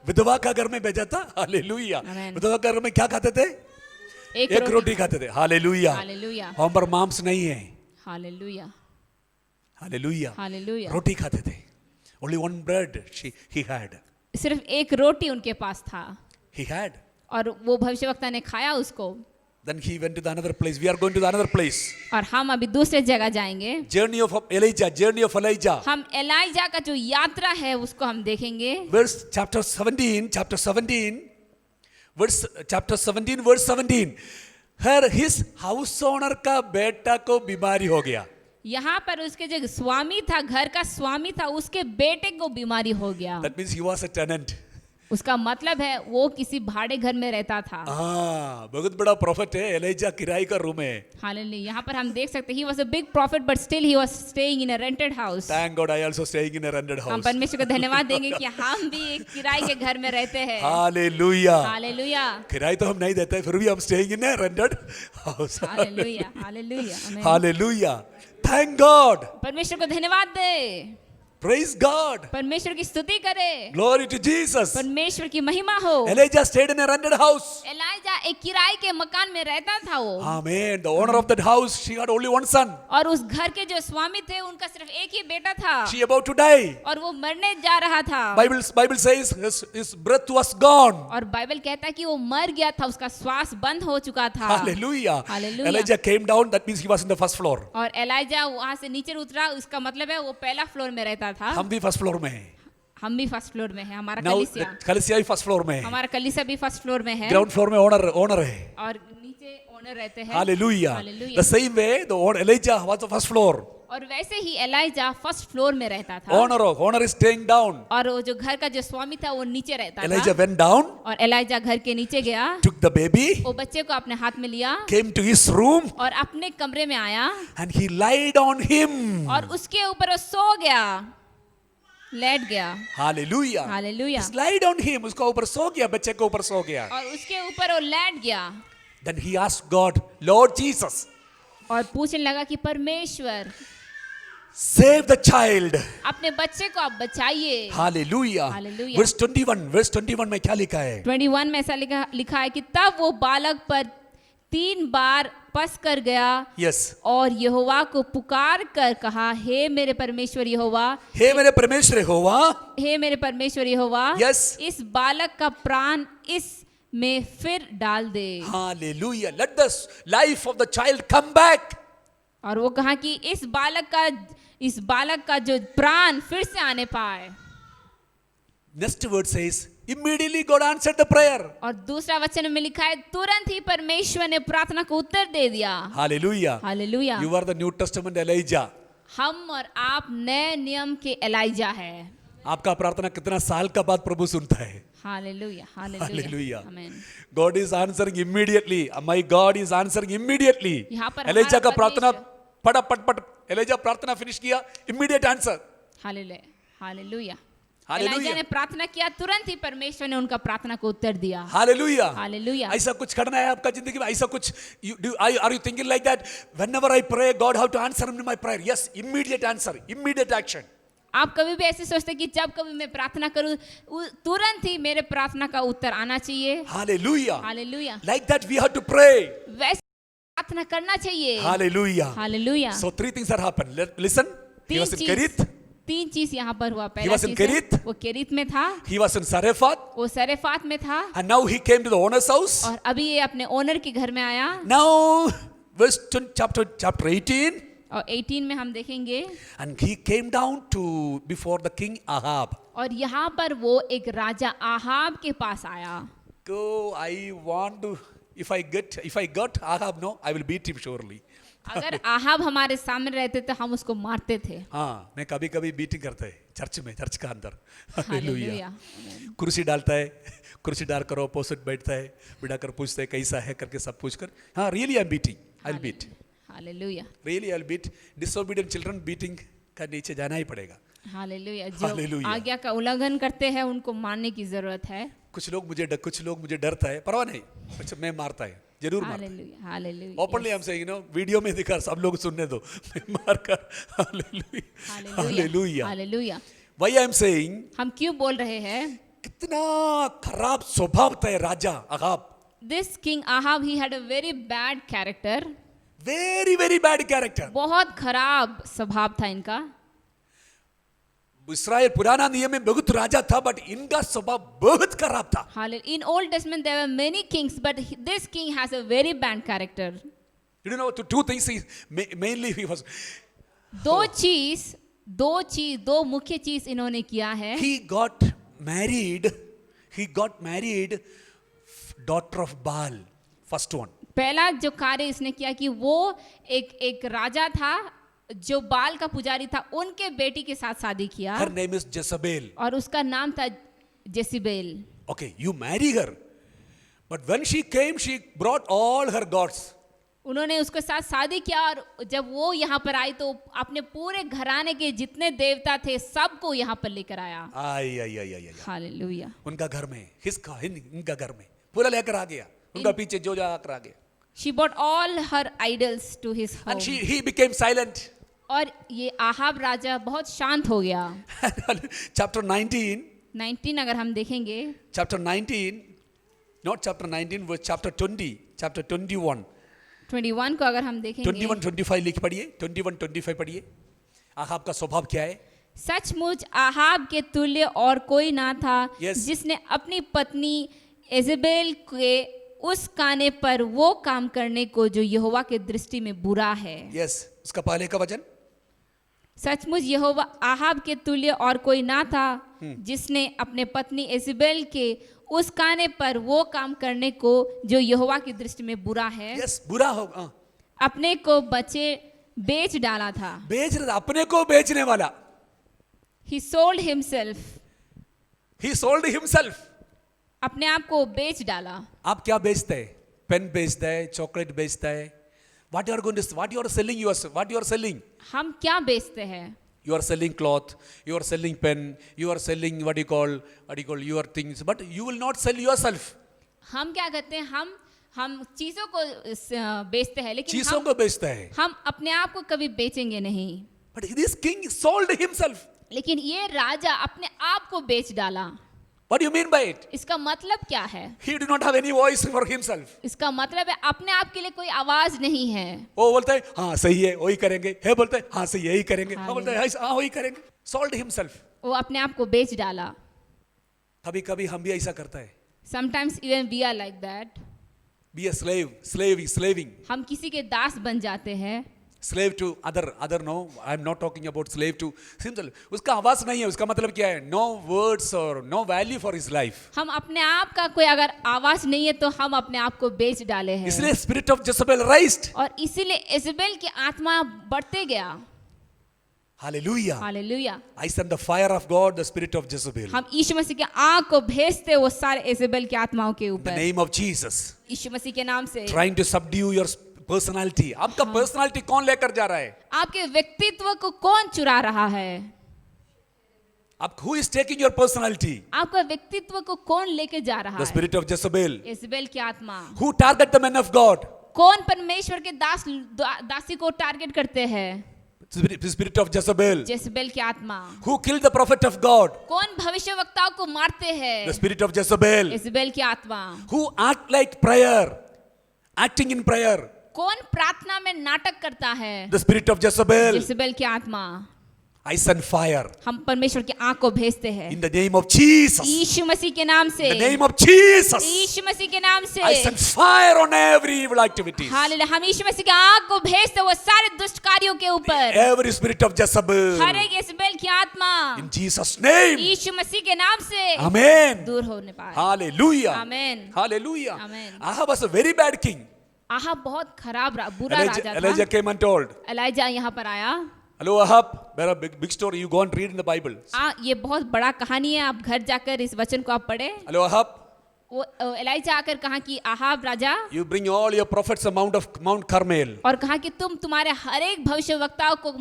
विधवा का घर में भेजा था। हालेलुया। Amen. विधवा का घर में क्या खाते थे? एक रोटी खाते थे। हालेलुया। हालेलुया। वहां पर मांस नहीं है। हालेलुया। हालेलुया। हालेलुया। रोटी खाते थे। Only 1 bread he had. सिर्फ 1 रोटी उनके पास था He had. और वो भविष्यवक्ता ने खाया उसको। Then he went to the another place. We are going to the another place. और हम अभी दूसरे जगह जाएंगे। Journey of Elijah. Journey of Elijah. हम एलाइजा का जो यात्रा है उसको हम देखेंगे। Verse chapter 17, chapter 17, verse 17. His house owner का बेटा को बीमारी हो गया। यहाँ पर उसके जो स्वामी था, घर का स्वामी था, उसके बेटे को बीमारी हो गया। That means he was a tenant. उसका मतलब है वो किसी भाड़े घर में रहता था। बहुत बड़ा प्रॉफिट है। एलिजा किराए का रूम है। हालेलुया। यहाँ पर हम देख सकते हैं he was a big prophet but still he was staying in a rented house। Thank God I also staying in a rented हम house. परमेश्वर को धन्यवाद देंगे कि हम भी एक किराए के घर में रहते हैं। Hallelujah. हालेलुया। किराए तो हम नहीं देते फिर भी हम staying in a rented house. Hallelujah. Hallelujah. आमीन। Hallelujah. Thank God. परमेश्वर को धन्यवाद दे। Praise God. परमेश्वर की स्तुति करे। Glory to Jesus. परमेश्वर की महिमा हो। Elijah stayed in a rented house. Elijah एक किराए के मकान में रहता था वो। Amen. The owner of that house, she had only 1 son. और उस घर के जो स्वामी थे उनका सिर्फ एक ही बेटा था। She about to die. और वो मरने जा रहा था। Bible says his breath was gone. और बाइबल कहता है कि वो मर गया था, उसका श्वास बंद हो चुका था। Hallelujah. Hallelujah. Elijah came down. That means he was in the first floor. और एलाइजा वहां से नीचे उतरा, उसका मतलब है वो पहला फ्लोर में रहता था। हम भी फर्स्ट फ्लोर में हैं। हम भी फर्स्ट फ्लोर में है, हमारा Now कलीसिया, कलिसिया भी फर्स्ट फ्लोर में है, हमारा कलीसिया भी फर्स्ट फ्लोर में है, ग्राउंड फ्लोर में ओनर है. और नीचे ओनर रहते हैं। Hallelujah. Hallelujah. The same way the Elijah was the first floor. और वैसे ही एलाइजा फर्स्ट फ्लोर में रहता था, Owner is staying down. और वो जो घर का जो स्वामी था वो नीचे रहता Elijah था, went down, और एलाइजा घर के नीचे गया, took the baby, वो बच्चे को अपने हाथ में लिया came to his room, और अपने कमरे में आया, and he lied on him. और उसके ऊपर वो सो गया, लेट गया। Hallelujah. Hallelujah. He lied on him. उसका ऊपर सो गया, बच्चे के ऊपर सो गया. और उसके ऊपर वो लेट गया, Then he asked God, Lord Jesus, और पूछने लगा कि परमेश्वर save the child. अपने बच्चे को आप बचाइए। Hallelujah. Hallelujah. Verse 21 में क्या लिखा है? 21 में ऐसा लिखा है कि तब वो बालक पर 3 बार पस कर गया, Yes. और यहोवा को पुकार कर कहा, हे मेरे परमेश्वर यहोवा, हे मेरे परमेश्वर यहोवा, हे मेरे परमेश्वर यहोवा, Yes. इस बालक का प्राण इस में फिर डाल दे। Hallelujah. Let the life of the child come back. और वो कहा कि इस बालक का जो प्राण फिर से आने पाए। Next word says, immediately God answered the prayer. और दूसरा वचन में लिखा है तुरंत ही परमेश्वर ने प्रार्थना को उत्तर दे दिया। Hallelujah. Hallelujah. You are the New Testament Elijah. हम और आप नए नियम के एलाइजा है। आपका प्रार्थना कितना साल का बाद प्रभु सुनता है? Hallelujah, Hallelujah. हालेलुया, आमीन। God is answering immediately. My God is answering immediately. यहाँ पर एलिजा का हमारा प्रार्थना परमेश्वर- पट एलिजा प्रार्थना फिनिश किया, immediate answer. Hallelujah, hallelujah. Hallelujah. Elijah ने प्रार्थना किया, तुरंत ही परमेश्वर ने उनका प्रार्थना को उत्तर दिया। Hallelujah. हालेलुया। ऐसा कुछ करना है आपका जिंदगी में, ऐसा कुछ are you thinking like that? Whenever I pray, God have to answer my prayer. Yes, immediate answer, immediate action. आप कभी भी ऐसे सोचते कि जब कभी मैं प्रार्थना करूं तुरंत ही मेरे प्रार्थना का उत्तर आना चाहिए। Hallelujah. Hallelujah. Like that we have to pray. वैसे प्रार्थना करना चाहिए। Hallelujah. Hallelujah. So 3 things are happened. Listen. He was in Kerith. 3 चीज यहाँ पर हुआ। He पहला was in चीज है, Kerith. वो केरित में था, He was in Sarephath. वो सरेफात में था, And now he came to the owner's house. और अभी ये अपने ओनर के घर में आया। Now, chapter 18. और 18 में हम देखेंगे, And he came down to before the king Ahab. और यहाँ पर वो एक राजा आहाब के पास आया। Go, I want to. If I got Ahab, no, I will beat him surely. अगर आहाब हमारे सामने रहते तो हम उसको मारते थे। हाँ, मैं कभी बीटिंग करता है चर्च का अंदर। हालेलुया। कुर्सी डालता है, कुर्सी डाल कर ऑपोजिट बैठता है, बिठा कर पूछता है कैसा है करके सब पूछ कर, हाँ really I am beating, I will beat, hallelujah, really I will beat. Disobedient children beating का नीचे जाना ही पड़ेगा। हालेलुया। हालेलुया। जो आज्ञा का उल्लंघन करते हैं उनको मारने की जरूरत है। कुछ लोग मुझे डरता है, परवाह नहीं, अच्छा मैं मारता है, जरूर मारता है। Hallelujah, hallelujah. ओपनली हम से वीडियो में दिखा, सब लोग सुनने दो, मैं मार कर। Hallelujah, hallelujah, hallelujah. Why I am saying, हम क्यों बोल रहे हैं? कितना खराब स्वभाव था राजा Ahab. This king Ahab, he had a very bad character. Very very bad character. बहुत खराब स्वभाव था इनका। इस्राएल पुराना नियम में बहुत राजा था, बट इनका स्वभाव बहुत खराब था। In Old Testament there were many kings, but this king has a very bad character. You know, two things mainly he was. दो मुख्य चीज इन्होंने किया है। He got married daughter of Baal, first one. पहला जो कार्य इसने किया कि वो एक राजा था जो बाल का पुजारी था, उनके बेटी के साथ शादी किया। Her name is Jezebel. और उसका नाम था जेसिबेल। Okay, you marry her, but when she came, she brought all her gods. उन्होंने उसके साथ शादी किया, और जब वो यहाँ पर आई तो अपने पूरे घराने के जितने देवता थे सबको यहाँ पर लेकर आया। हालेलुया। उनका घर में, इनका घर में पूरा लेकर आ गया, उनका पीछे जो जाकर आ गया। She brought all her idols to his home. And he became silent. और ये आहाब राजा बहुत शांत हो गया। Chapter 19 अगर हम देखेंगे, chapter 19, not chapter 19, was chapter 20, chapter 21. 21 को अगर हम देखेंगे, 21-25 लिख पढ़िए, 21-25 पढ़िए। आहाब का स्वभाव क्या है? सचमुच आहाब के तुल्य और कोई ना था, Yes. जिसने अपनी पत्नी इजेबेल के उस काने पर वो काम करने को जो यहोवा के दृष्टि में बुरा है। Yes, उसका पहले का वचन सचमुच यहोवा आहाब के तुल्य और कोई ना था जिसने अपने पत्नी इज़ेबेल के उस कहने पर वो काम करने को जो यहोवा की दृष्टि में बुरा है यस बुरा होगा अपने को बेच डाला था. बेच रहा था, अपने को बेचने वाला. He sold himself. He sold himself. अपने आप को बेच डाला. आप क्या बेचते हैं? पेन बेचता है, चॉकलेट बेचता है. What you are going to, what you are selling yourself, what you are selling? हम क्या बेचते हैं? You are selling cloth, you are selling pen, you are selling what you call your things, but you will not sell yourself. हम क्या करते हैं? हम चीजों को बेचते हैं, लेकिन चीजों को बेचता है. हम अपने आप को कभी बेचेंगे नहीं. But this king sold himself. लेकिन ये राजा अपने आप को बेच डाला. What do you mean by it? इसका मतलब क्या है? He did not have any voice for himself. इसका मतलब है अपने आप के लिए कोई आवाज नहीं है. वो बोलता है हाँ सही है वही करेंगे, है बोलता है हाँ सही है यही करेंगे, हाँ बोलता है हाँ वही करेंगे. Sold himself. वो अपने आप को बेच डाला. कभी कभी हम भी ऐसा करता है. Sometimes even we are like that. Be a slaving. हम किसी के दास बन जाते हैं. Slave to other no, I am not talking about slave to simple. उसका आवाज नहीं है, उसका मतलब क्या है? No words or no value for his life. हम अपने आप का कोई अगर आवाज नहीं है तो हम अपने आप को बेच डाले हैं. इसलिए spirit of Jezebel raised. और इसीलिए इज़ेबेल की आत्मा बढ़ते गया. Hallelujah. Hallelujah. I send the fire of God, the spirit of Jezebel. हम यीशु मसीह के आग को भेजते वो सारे इज़ेबेल की आत्माओं के In the ऊपर. name of Jesus. यीशु मसीह के नाम से. Trying to subdue your personality. आपका personality कौन लेकर जा रहा है? आपके व्यक्तित्व को कौन चुरा रहा है? आप who is taking your personality? आपका व्यक्तित्व को कौन लेके जा रहा The है? spirit of Jezebel. इज़ेबेल की आत्मा. Who target the men of God? कौन परमेश्वर के दासी को टारगेट करते हैं? The spirit of Jezebel. जेसबेल की आत्मा. Who killed the prophet of God? कौन भविष्यवक्ताओं को मारते हैं? The spirit of Jezebel. Jezebel की आत्मा. Who act like prayer? Acting in prayer. कौन प्रार्थना में नाटक करता है? The spirit of Jezebel. जेसबेल की आत्मा. I send fire. हम परमेश्वर की आग को भेजते हैं. In the name of Jesus. यीशु मसीह के नाम से. In the name of Jesus. यीशु मसीह के नाम से. I send fire on every evil activities. Hallelujah. हम यीशु मसीह की आग को भेजते हैं वो सारे दुष्ट कार्यों के ऊपर. Every spirit of Jezebel. हर एक इज़ेबेल की आत्मा. In Jesus' name. यीशु मसीह के नाम से. Amen. दूर होने पाए. Hallelujah. Amen. Hallelujah. Amen. Ahab was a very bad king. Ahab बहुत खराब बुरा राजा Elijah था. came and told, एलाइजा यहाँ पर आया. hello Ahab, there are big story. You go and read in the Bible. ये बहुत बड़ा कहानी है. आप घर जाकर इस वचन को आप पढ़े. Hello Ahab. वो एलाइजा आकर कहा कि Ahab Raja. You bring all your prophets to Mount Carmel. और कहा कि तुम तुम्हारे हर एक भविष्यवक्ताओं को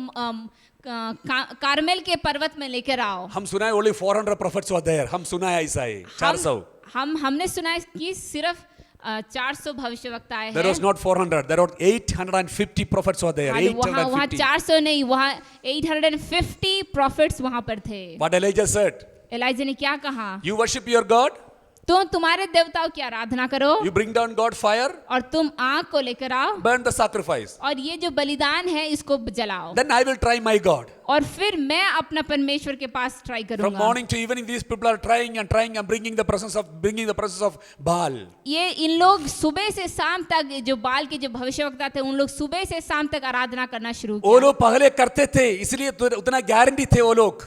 कारमेल के पर्वत में लेकर आओ. हम सुना है only 400 prophets were there. हम सुना है ऐसा है 400. हमने सुना है कि सिर्फ 400 भविष्यवक्ताएं हैं. There was not 400. There were 850 prophets were there. वहाँ 400 नहीं, वहाँ 850 prophets वहाँ पर थे. What Elijah said? एलाइजा ने क्या कहा? You worship your God. तुम तुम्हारे देवताओं की आराधना करो. You bring down God fire. और तुम आग को लेकर आओ. Burn the sacrifice. और ये जो बलिदान है इसको जलाओ. Then I will try my God. और फिर मैं अपना परमेश्वर के पास ट्राई करूंगा. From morning to evening, these people are trying and bringing the presence of Baal. ये इन लोग सुबह से शाम तक जो बाल के जो भविष्यवक्ता थे उन लोग सुबह से शाम तक आराधना करना शुरू किया. वो लोग पहले करते थे इसलिए उतना गारंटी थे वो लोग.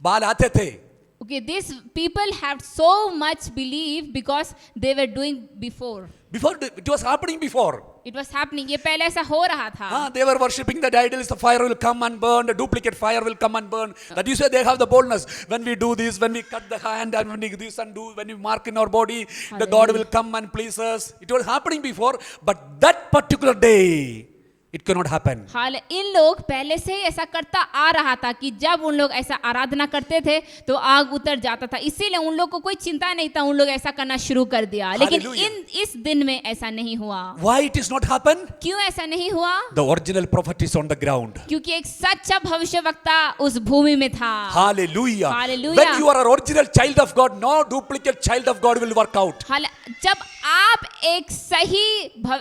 बाल आते थे. Okay, these people have so much belief because they were doing before. It was happening before. It was happening. ये पहले ऐसा हो रहा था. They were worshipping the idols. The fire will come and burn. The duplicate fire will come and burn. That you say they have the boldness. When we do this, when we cut the hand, and when we do this and do, when we mark in our body, the God will come and please us. It was happening before, but that particular day, it cannot happen. हाल इन लोग पहले से ही ऐसा करता आ रहा था कि जब उन लोग ऐसा आराधना करते थे तो आग उतर जाता था. इसीलिए उन लोग को कोई चिंता नहीं था. उन लोग ऐसा करना शुरू कर दिया. लेकिन इस दिन में ऐसा नहीं हुआ. Why it is not happen? क्यों ऐसा नहीं हुआ? The original prophet is on the ground. क्योंकि एक सच्चा भविष्यवक्ता उस भूमि में था. Hallelujah. Hallelujah. When you are an original child of God, no duplicate child of God will work out. जब आप एक सही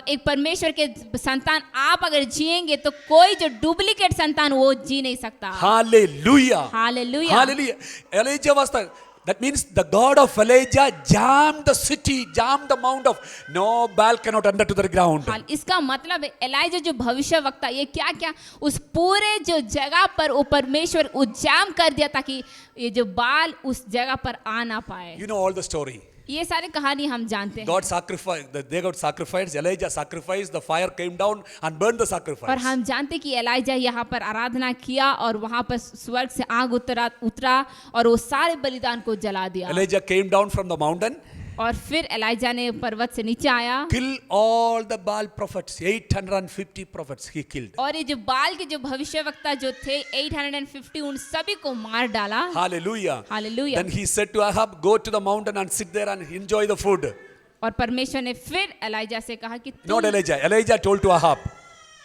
एक परमेश्वर के संतान आप अगर जिएंगे तो कोई जो डुप्लीकेट संतान वो जी नहीं सकता. Hallelujah. Hallelujah. Hallelujah. Elijah was the That means the God of Elijah jammed the city, jammed the mount of no Baal cannot enter to the ground. हाल इसका मतलब है एलाइजा जो भविष्य वक्ता ये क्या क्या उस पूरे जो जगह पर वो परमेश्वर उजाम कर दिया ताकि ये जो बाल उस जगह पर आ ना पाए. You know all the story. ये सारी कहानी हम जानते हैं. God sacrificed, they got sacrificed, Elijah sacrificed, the fire came down and burned the sacrifice. और हम जानते कि एलाइजा यहाँ पर आराधना किया और वहाँ पर स्वर्ग से आग उतरा और वो सारे बलिदान को जला दिया. Elijah came down from the mountain, और फिर एलाइजा ने पर्वत से नीचे आया kill all the Baal prophets, 850 prophets he killed. और ये जो बाल के जो भविष्यवक्ता जो थे 850 उन सभी को मार डाला. Hallelujah. Hallelujah. Then he said to Ahab, go to the mountain and sit there and enjoy the food. और परमेश्वर ने फिर एलाइजा से कहा कि Not Elijah. Elijah told to Ahab.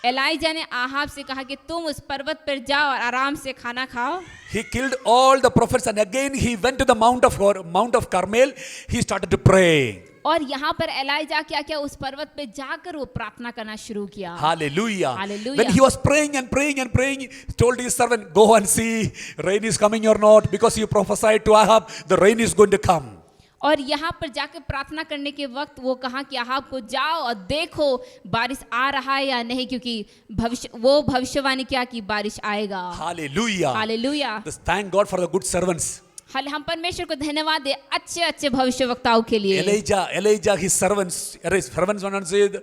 Elijah ने आहाब से कहा कि तुम उस पर्वत पर जाओ और आराम से खाना खाओ. He killed all the prophets and again he went to the Mount of Carmel. He started to pray. और यहाँ पर एलाइजा क्या क्या उस पर्वत पे जाकर वो प्रार्थना करना शुरू किया. Hallelujah. Hallelujah. When he was praying and praying and praying, he told his servant, go and see rain is coming or not, because you prophesied to Ahab the rain is going to come. और यहाँ पर जाकर प्रार्थना करने के वक्त वो कहा कि आहाब को जाओ और देखो बारिश आ रहा है या नहीं, क्योंकि भविष्यवाणी क्या कि बारिश आएगा. Hallelujah. Hallelujah. Thank God for the good servants. हम परमेश्वर को धन्यवाद दे अच्छे अच्छे भविष्यवक्ताओं के लिए. Elijah, his servants went said,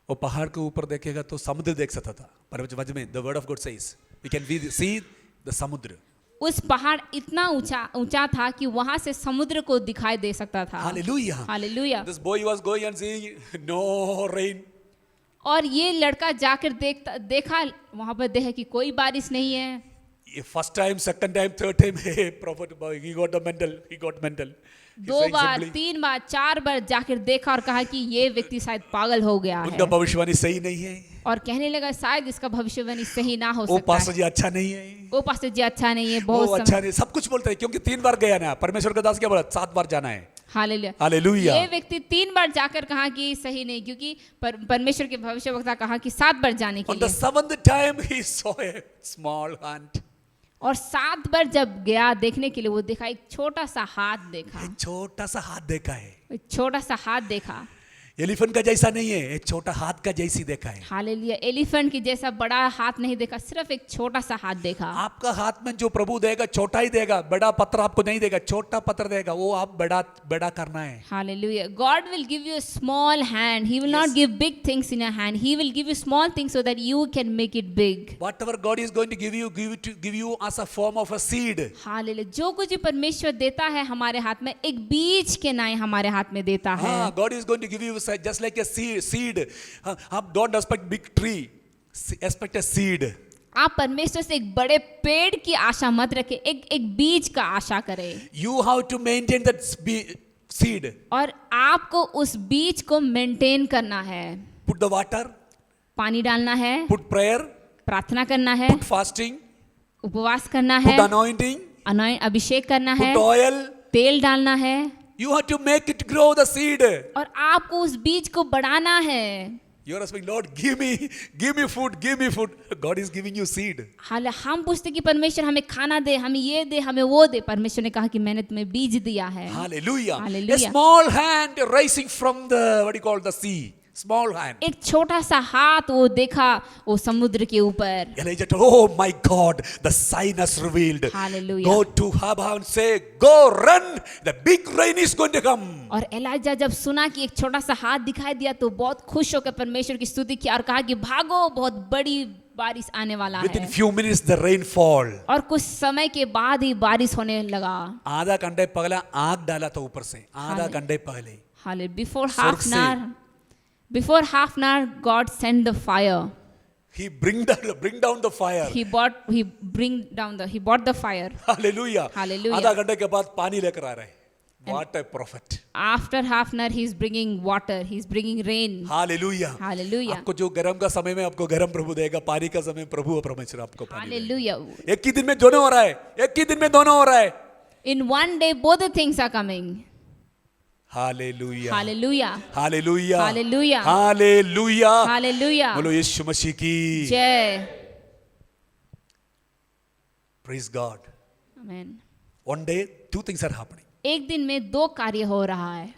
वो पहाड़ के ऊपर देखेगा तो समुद्र देख सकता था. पर वचन में the word of God says, we can see the समुद्र. उस पहाड़ इतना ऊंचा था कि वहां से समुद्र को दिखाई दे सकता था. Hallelujah. Hallelujah. This boy was going and seeing no rain. और ये लड़का जाकर देखा वहां पर देखा कि कोई बारिश नहीं है. First time, second time, third time, hey, prophet boy, he got mental. दो बार, तीन बार, चार बार जाकर देखा और कहा कि ये व्यक्ति शायद पागल हो गया उनका है. भविष्यवाणी सही नहीं है. और कहने लगा शायद इसका भविष्यवाणी सही ना हो वो सकता पास्टर है. जी अच्छा नहीं है. वो पास्टर जी अच्छा नहीं है. वो बहुत अच्छा नहीं, सब कुछ बोलते हैं क्योंकि 3 बार गया ना. परमेश्वर का दास क्या बोला, 7 बार जाना है. हालेलुया. हालेलुया. ये व्यक्ति 3 बार जाकर कहा कि सही नहीं, क्योंकि परमेश्वर के भविष्यवक्ता कहा कि 7 बार जाने के On the लिए. 7th time he saw a small ant. और 7 बार जब गया देखने के लिए वो देखा एक छोटा सा हाथ देखा. एक छोटा सा हाथ देखा है. एक छोटा सा हाथ देखा. एलिफेंट का जैसा नहीं है, एक छोटा हाथ का जैसी देखा है. हालेलुया. एलिफेंट की जैसा बड़ा हाथ नहीं देखा, सिर्फ एक छोटा सा हाथ देखा. आपका हाथ में जो प्रभु देगा छोटा ही देगा, बड़ा पत्थर आपको नहीं देगा, छोटा पत्थर देगा. वो आप बड़ा करना है. Hallelujah. God will give you a small hand. He will not give big things in your hand. He will give you small things so that you can make it big. Whatever God is going to give you as a form of a seed. Hallelujah. जो कुछ भी परमेश्वर देता है हमारे हाथ में एक बीज के नाई हमारे हाथ में देता है. God is going to give you just like a seed. Don't expect big tree. Expect a seed. आप परमेश्वर से एक बड़े पेड़ की आशा मत रखें, एक बीज का आशा करें. You have to maintain that seed. और आपको उस बीज को मेंटेन करना है. Put the water. पानी डालना है. Put prayer. प्रार्थना करना है. Put fasting. उपवास करना है. Put anointing. अभिषेक करना है. Put oil. तेल डालना है. You have to make it grow the seed. और आपको उस बीज को बढ़ाना है. You are asking, Lord, give me food. God is giving you seed. हाल हम पूछते कि परमेश्वर हमें खाना दे, हमें ये दे, हमें वो दे. परमेश्वर ने कहा कि मैंने तुम्हें बीज दिया है. Hallelujah. Hallelujah. A small hand rising from the sea. Small hand. एक छोटा सा हाथ वो देखा वो समुद्र के ऊपर. Elijah told, oh my God, the sign has revealed. Hallelujah. Go to Ahab and say, go run, the big rain is going to come. और एलाइजा जब सुना कि एक छोटा सा हाथ दिखाई दिया तो बहुत खुश होकर परमेश्वर की स्तुति की और कहा कि भागो, बहुत बड़ी बारिश आने वाला Within है. few minutes the rain fall. और कुछ समय के बाद ही बारिश होने लगा. आधा घंटे पहले आग डाला था ऊपर से. आधा घंटे पहले. Hallelujah. Before half an hour, God sent the fire. He bring down the fire. He brought the fire. Hallelujah. Hallelujah. आधा घंटे के बाद पानी लेकर आ रहे हैं. What a prophet. After half an hour, he's bringing water. He's bringing rain. Hallelujah. Hallelujah. आपको जो गर्म का समय में आपको गर्म प्रभु देगा, पानी का समय प्रभु परमेश्वर आपको पानी देगा. Hallelujah. एक ही दिन में दोनों हो रहा है. In one day, both the things are coming. Hallelujah. Hallelujah. Hallelujah. Hallelujah. Hallelujah. Hallelujah. बोलो यीशु मसीह की. Jai. Praise God. Amen. One day two things are happening. एक दिन में दो कार्य हो रहा है.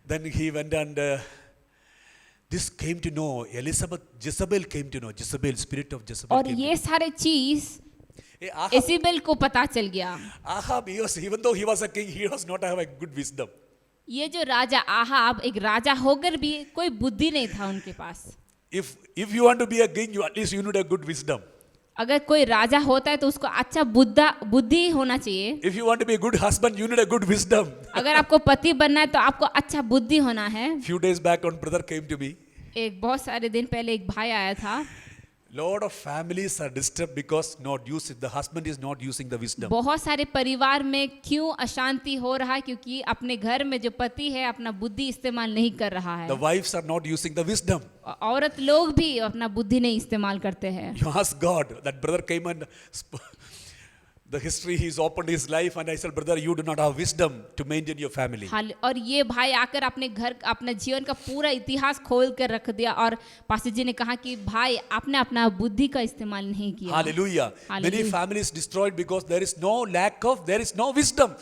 Then he went and this came to know, Jezebel came to know, Jezebel, spirit of Jezebel और came to ये सारे चीज know. Ahab, एसीबेल को पता चल गया. Ahab, even though he was a king, he was not have a good wisdom. ये जो राजा आहाब एक राजा होकर भी कोई बुद्धि नहीं था उनके पास. If you want to be a king, you at least you need a good wisdom. अगर कोई राजा होता है तो उसको अच्छा बुद्धि होना चाहिए. If you want to be a good husband, you need a good wisdom. अगर आपको पति बनना है तो आपको अच्छा बुद्धि होना है. Few days back, one brother came to me. एक बहुत सारे दिन पहले एक भाई आया था. Lot of families are disturbed because the husband is not using the wisdom. बहुत सारे परिवार में क्यों अशांति हो रहा है क्योंकि अपने घर में जो पति है अपना बुद्धि इस्तेमाल नहीं कर रहा है. The wives are not using the wisdom. औरत लोग भी अपना बुद्धि नहीं इस्तेमाल करते हैं. You ask God. That brother came and the history he's opened his life and I said, brother, you do not have wisdom to maintain your family. और ये भाई आकर अपने घर अपने जीवन का पूरा इतिहास खोल कर रख दिया और पास्टर जी ने कहा कि भाई आपने अपना बुद्धि का इस्तेमाल नहीं किया. Hallelujah. Many families destroyed because there is no wisdom.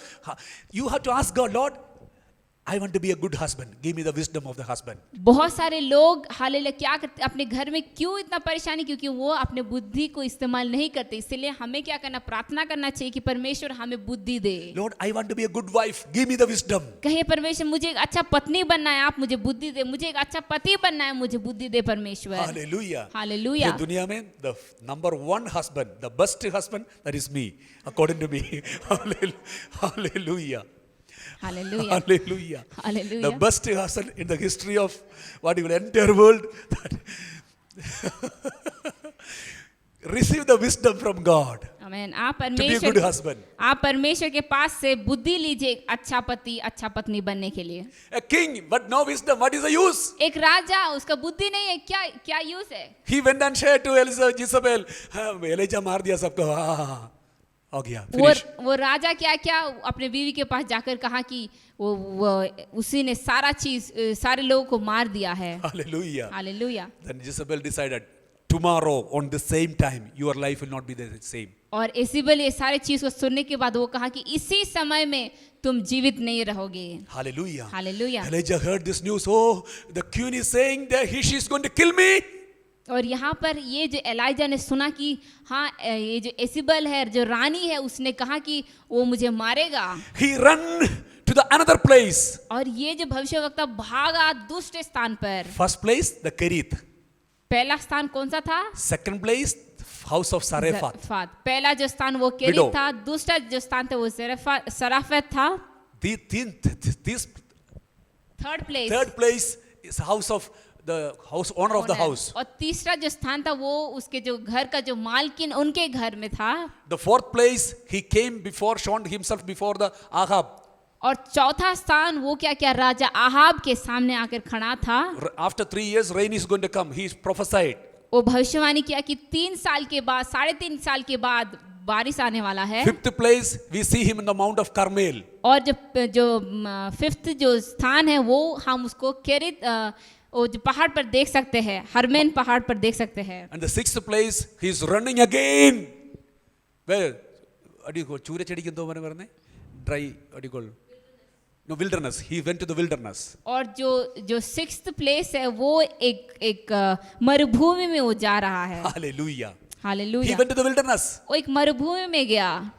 You have to ask God, Lord, I want to be a good husband. Give me the wisdom of the husband. बहुत सारे लोग हालेलुया क्या करते अपने घर में क्यों इतना परेशानी क्योंकि वो अपने बुद्धि को इस्तेमाल नहीं करते. इसलिए हमें क्या करना प्रार्थना करना चाहिए कि परमेश्वर हमें बुद्धि दे. Lord, I want to be a good wife. Give me the wisdom. कहे परमेश्वर मुझे एक अच्छा पत्नी बनना है आप मुझे बुद्धि दे. मुझे एक अच्छा पति बनना है मुझे बुद्धि दे परमेश्वर. Hallelujah. हालेलुया. दुनिया में the number one husband, the best husband, that is me, according to me. Hallelujah. Hallelujah. Hallelujah. Hallelujah. The best husband in the history of what you will entire world. Receive the wisdom from God. Amen. आप To be a good husband. आप परमेश्वर के पास से बुद्धि लीजिए अच्छा पति अच्छा पत्नी बनने के लिए. A king but no wisdom. What is the use? एक राजा उसका बुद्धि नहीं है क्या यूज है. He went and shared to Jezebel. Elijah मार दिया सबको. हो गया. वो राजा क्या अपने बीवी के पास जाकर कहा कि वो उसी ने सारा चीज सारे लोगों को मार दिया है. Hallelujah. Hallelujah. Then Jezebel decided tomorrow on the same time your life will not be the same. और एसीबेल ये सारे चीज को सुनने के बाद वो कहा कि इसी समय में तुम जीवित नहीं रहोगे. Hallelujah. Hallelujah. Elijah heard this news. Oh, the queen is saying that she is going to kill me. और यहाँ पर ये जो एलाइजा ने सुना कि हाँ ये जो एसीबेल है जो रानी है उसने कहा कि वो मुझे मारेगा. He ran to the another place. और ये जो भविष्यवक्ता भागा दूसरे स्थान पर. First place the Kerith. पहला स्थान कौन सा था. Second place house of Sarephath. पहला जो स्थान वो केरित था. दूसरा जो स्थान था वो सराफत था. This third place is house of the house owner of the house. और तीसरा जो स्थान था वो उसके जो घर का जो मालकिन उनके घर में था. The fourth place he came before shown himself before the Ahab. और चौथा स्थान वो क्या राजा आहाब के सामने आकर खड़ा था. After 3 years rain is going to come. He prophesied. वो भविष्यवाणी किया कि 3 साल के बाद 3.5 साल के बाद बारिश आने वाला है. Fifth place we see him in the Mount of Carmel. और जो फिफ्थ जो स्थान है वो हम उसको केरित वो जो पहाड़ पर देख सकते हैं हरमेन पहाड़ पर देख सकते हैं. And the sixth place he is running again. Where? What do you call? चूरे चढ़ी किंतु मरे मरने? Dry. What do you call? No, wilderness. He went to the wilderness. और जो सिक्स्थ प्लेस है वो एक मरुभूमि में वो जा रहा है. Hallelujah. Hallelujah. He went to the wilderness. वो एक मरुभूमि में गया.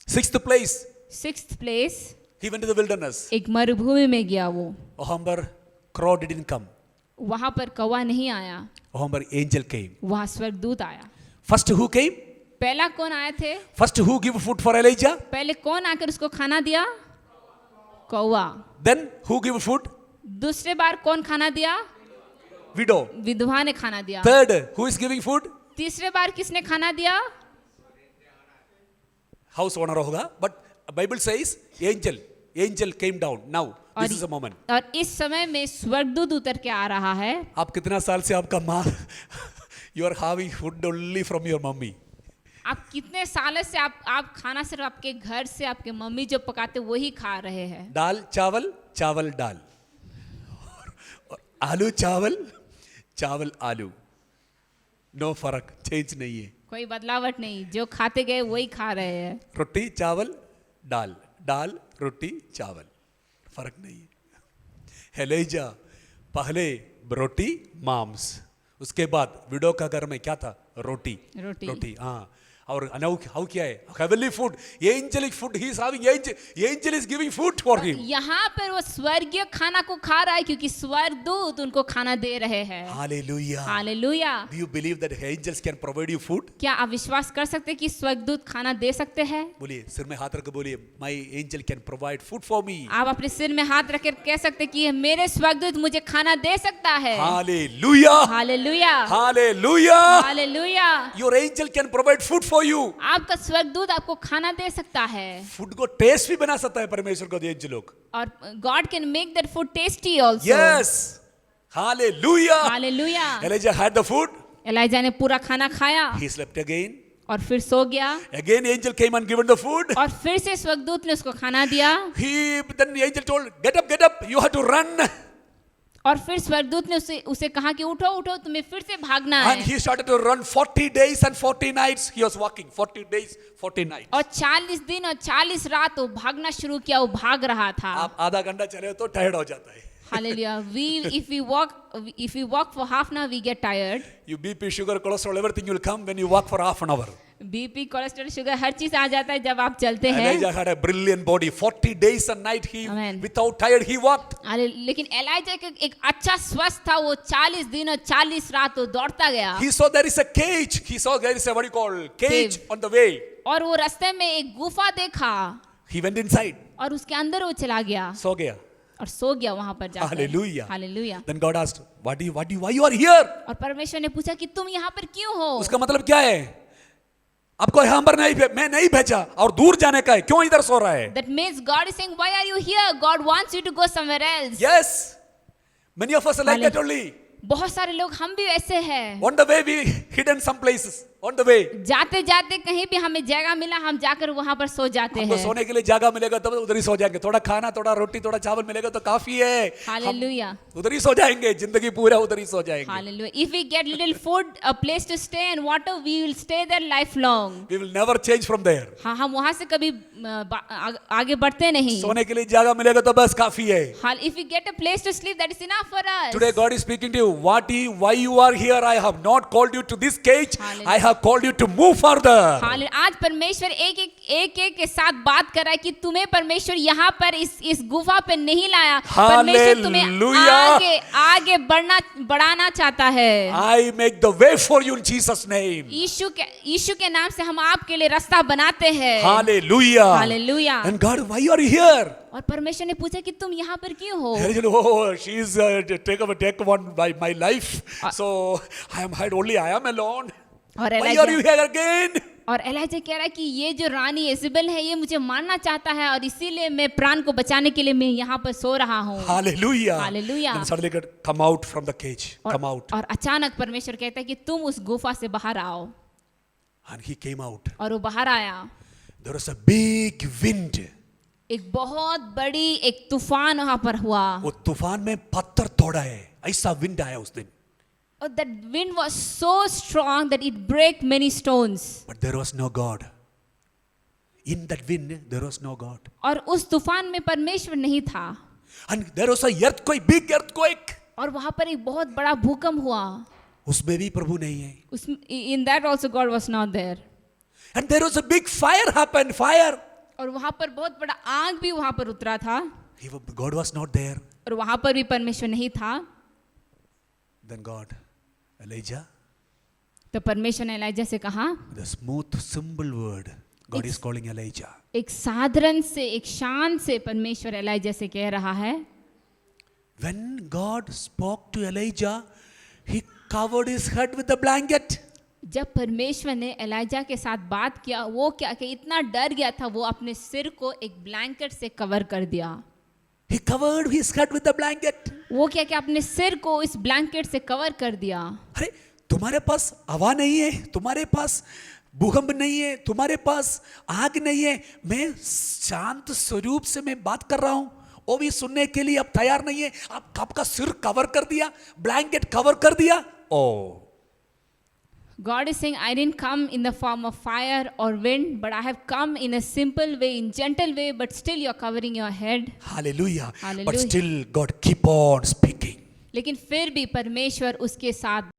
Sixth place. Sixth place. He went to the wilderness. एक मरुभूमि में गया वो. वहाँ पर crow didn't come. वहाँ पर कौवा नहीं आया. वहाँ पर angel came. वहाँ स्वर्गदूत आया. First who came? पहला कौन आए थे? First who give food for Elijah? पहले कौन आकर उसको खाना दिया? कौवा. Then who give food? दूसरे बार कौन खाना दिया? Widow. विधवा ने खाना दिया. Third who is giving food? तीसरे बार किसने खाना दिया? House owner होगा. But Bible says angel came down. Now this is a moment. और इस समय में स्वर्गदूत उतर के आ रहा है. आप कितना साल से आपका माँ you are having food only from your mummy. आप कितने साल से आप खाना सिर्फ आपके घर से आपके मम्मी जो पकाते वही खा रहे हैं. दाल चावल चावल दाल और आलू चावल चावल आलू. नो फर्क चेंज नहीं है. कोई बदलावट नहीं, जो खाते गए वही खा रहे हैं। रोटी चावल दाल, दाल रोटी चावल, फर्क नहीं है। एलीजा पहले रोटी मांस, उसके बाद विडो का घर में क्या था? रोटी रोटी। रोटी, हाँ। और हाउ क्या है? Heavenly food, angelic food he is having, angel is giving food for him. यहाँ पर वो स्वर्गीय खाना को खा रहा है क्योंकि स्वर्गदूत उनको खाना दे रहे हैं। Hallelujah, hallelujah. Do you believe that angels can provide you food? क्या आप विश्वास कर सकते हैं कि स्वर्गदूत खाना दे सकते हैं? बोलिए, सिर में हाथ रख के बोलिए, my angel can provide food for me. आप अपने सिर में हाथ रख कर कह सकते हैं कि मेरे स्वर्गदूत मुझे खाना दे सकता है। Hallelujah, hallelujah, hallelujah, hallelujah. Your angel can provide food for you. आपका स्वर्गदूत आपको खाना दे सकता है। फूड को टेस्ट भी बना सकता है परमेश्वर को एंजल लोग। और God can make that food tasty also. Yes, hallelujah. Hallelujah. ELISA had the food, ELISA ने पूरा खाना खाया he slept again. और फिर सो गया। Again angel came and given the food. और फिर से स्वर्गदूत ने उसको खाना दिया। Then the angel told, get up, you have to run. और फिर स्वर्गदूत ने उसे कहा कि उठो उठो, तुम्हें फिर से भागना And है। he started to run 40 days and 40 nights. He was walking 40 days, 40 nights. और 40 दिन और 40 रात वो भागना शुरू किया, वो भाग रहा था। आप आधा घंटा चले तो टायर्ड हो जाता है। Hallelujah. If we walk for half an hour, we get tired. You BP, sugar, cholesterol, everything will come when you walk for half an hour. BP, cholesterol, sugar हर चीज आ जाता है जब आप चलते हैं। Elijah had a brilliant body. 40 days and night he, Amen. without tired, he walked. लेकिन एलाइजा के एक अच्छा स्वस्थ था, वो 40 दिन और 40 रात वो दौड़ता गया। He saw there is a cage. He saw there is a, what do you call, cage Cave. on the way. और वो रास्ते में एक गुफा देखा He went inside. और उसके अंदर वो चला गया सो गया। और सो गया वहां पर जाकर। Hallelujah. Hallelujah. Then God asked, why you are here? और परमेश्वर ने पूछा कि तुम यहाँ पर क्यों हो? उसका मतलब क्या है? आपको यहाँ पर मैं नहीं भेजा और दूर जाने का है, क्यों इधर सो रहा है? That means God is saying, why are you here? God wants you to go somewhere else. Yes, many of us are like that only. बहुत सारे लोग हम भी ऐसे हैं। On the way we hidden some places. On the way. जाते जाते कहीं भी हमें जगह मिला, हम जाकर वहां पर सो जाते हमको हैं। सोने के लिए जगह मिलेगा तब उधर ही सो जाएंगे। थोड़ा खाना, थोड़ा रोटी, थोड़ा चावल मिलेगा तो काफी है। हालेलुया। उधर ही सो जाएंगे, जिंदगी पूरा उधर ही सो जाएंगे। Hallelujah. If we get little food, a place to stay and water, we will stay there lifelong. We will never change from there. हाँ, हम वहां से कभी आगे बढ़ते नहीं। सोने के लिए जगह मिलेगा तो बस काफी है। If we get a place to sleep, that is enough for us. Today God is speaking to you. Why you are here? I have not called you to this cage. Hallelujah. I have called you to move further. आज परमेश्वर एक के साथ बात कर रहा है कि तुम्हें परमेश्वर यहाँ पर इस गुफा पे नहीं लाया। परमेश्वर तुम्हें आगे बढ़ाना चाहता है। I make the way for you in Jesus name. यीशु के नाम से हम आपके लिए रास्ता बनाते हैं। Hallelujah. Hallelujah. And God, why you are here? और परमेश्वर ने पूछा कि तुम यहाँ पर क्यों हो? Oh, she is take one by my life. So I am alone. और Why are you here again? और एलाइजा कह रहा है कि ये जो रानी इज़बेल है ये मुझे मारना चाहता है और इसीलिए मैं प्राण को बचाने के लिए मैं यहाँ पर सो रहा हूँ। Hallelujah. Hallelujah. Then suddenly God, come out from the cage. Come out. और अचानक परमेश्वर कहता है कि तुम उस गुफा से बाहर आओ। And he came out. और वो बाहर आया। There was a big wind. एक बहुत बड़ी एक तूफान वहां पर हुआ। वो तूफान में पत्थर तोड़ा है, ऐसा विंड आया उस दिन। और that wind was so strong that it break many stones. But there was no God. In that wind there was no God. और उस तूफान में परमेश्वर नहीं था। And there was a earthquake, big earthquake. और वहां पर एक बहुत बड़ा भूकंप हुआ। उसमें भी प्रभु नहीं है। In that also God was not there. And there was a big fire happened, fire. और वहां पर बहुत बड़ा आग भी वहां पर उतरा था। God was not there. और वहां पर भी परमेश्वर नहीं था। Then God, Elijah, तो परमेश्वर ने एलाइजा से कहा, the smooth simple word, God is calling Elijah. एक साधारण से एक शान से परमेश्वर एलाइजा से कह रहा है। When God spoke to Elijah, he covered his head with a blanket. जब परमेश्वर ने एलाइजा के साथ बात किया, वो क्या कि इतना डर गया था, वो अपने सिर को एक ब्लैंकेट से कवर कर दिया। He covered his head with a blanket. वो क्या कि अपने सिर को इस ब्लैंकेट से कवर कर दिया। अरे तुम्हारे पास हवा नहीं है, तुम्हारे पास भूकंप नहीं है, तुम्हारे पास आग नहीं है, मैं शांत स्वरूप से मैं बात कर रहा हूं, वो भी सुनने के लिए अब तैयार नहीं है। आपका सिर कवर कर दिया, ब्लैंकेट कवर कर दिया। ओ God is saying, I didn't come in the form of fire or wind, but I have come in a simple way, in gentle way, but still you're covering your head. Hallelujah. But Hallelujah. still God keep on speaking. लेकिन फिर भी परमेश्वर उसके साथ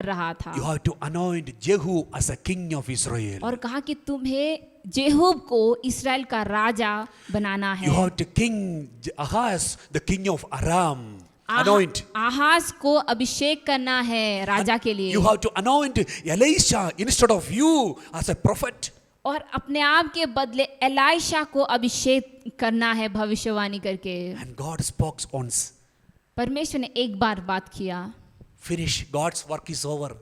रहा था You have to anoint Jehu as a king of Israel. और कहा कि तुम्हें जेहूब को इस्राएल का राजा बनाना है। You have to king Ahaz, the king of Aram. Anoint. आहाज को अभिषेक करना है राजा के लिए You have to anoint Elisha instead of you as a prophet. और अपने आप के बदले एलाइशा को अभिषेक करना है भविष्यवाणी करके। And God spoke once. परमेश्वर ने एक बार बात किया Finish. God's work is over.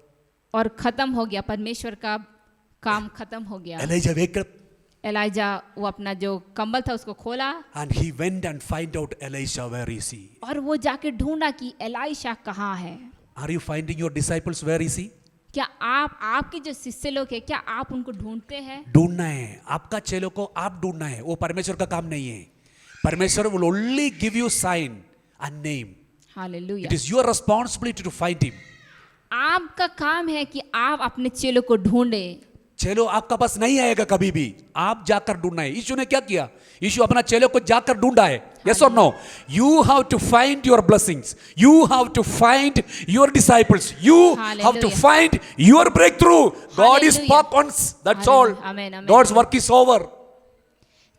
और खत्म हो गया, परमेश्वर का काम खत्म हो गया। Elijah wake up एलाइजा वो अपना जो कंबल था उसको खोला and he went and find out Elisha where is he. और वो जाके ढूंढा कि एलाइशा कहाँ है। Are you finding your disciples where is he? क्या आपके जो शिष्य लोग हैं क्या आप उनको ढूंढते हैं? ढूंढना है, आपका चेलों को आप ढूंढना है, वो परमेश्वर का काम नहीं है। परमेश्वर will only give you sign and name. Hallelujah. It is your responsibility to find him. आपका काम है कि आप अपने चेलों को ढूंढे। चेलो आपका पास नहीं आएगा कभी भी, आप जाकर ढूंढना है। यीशु ने क्या किया? यीशु अपना चेलों को जाकर ढूंढा है। Yes or no? You have to find your blessings. You have to find your disciples. You have to Hallelujah. find your breakthrough. God is Hallelujah. spoke once. That's all. Amen, amen, amen. God's work is over.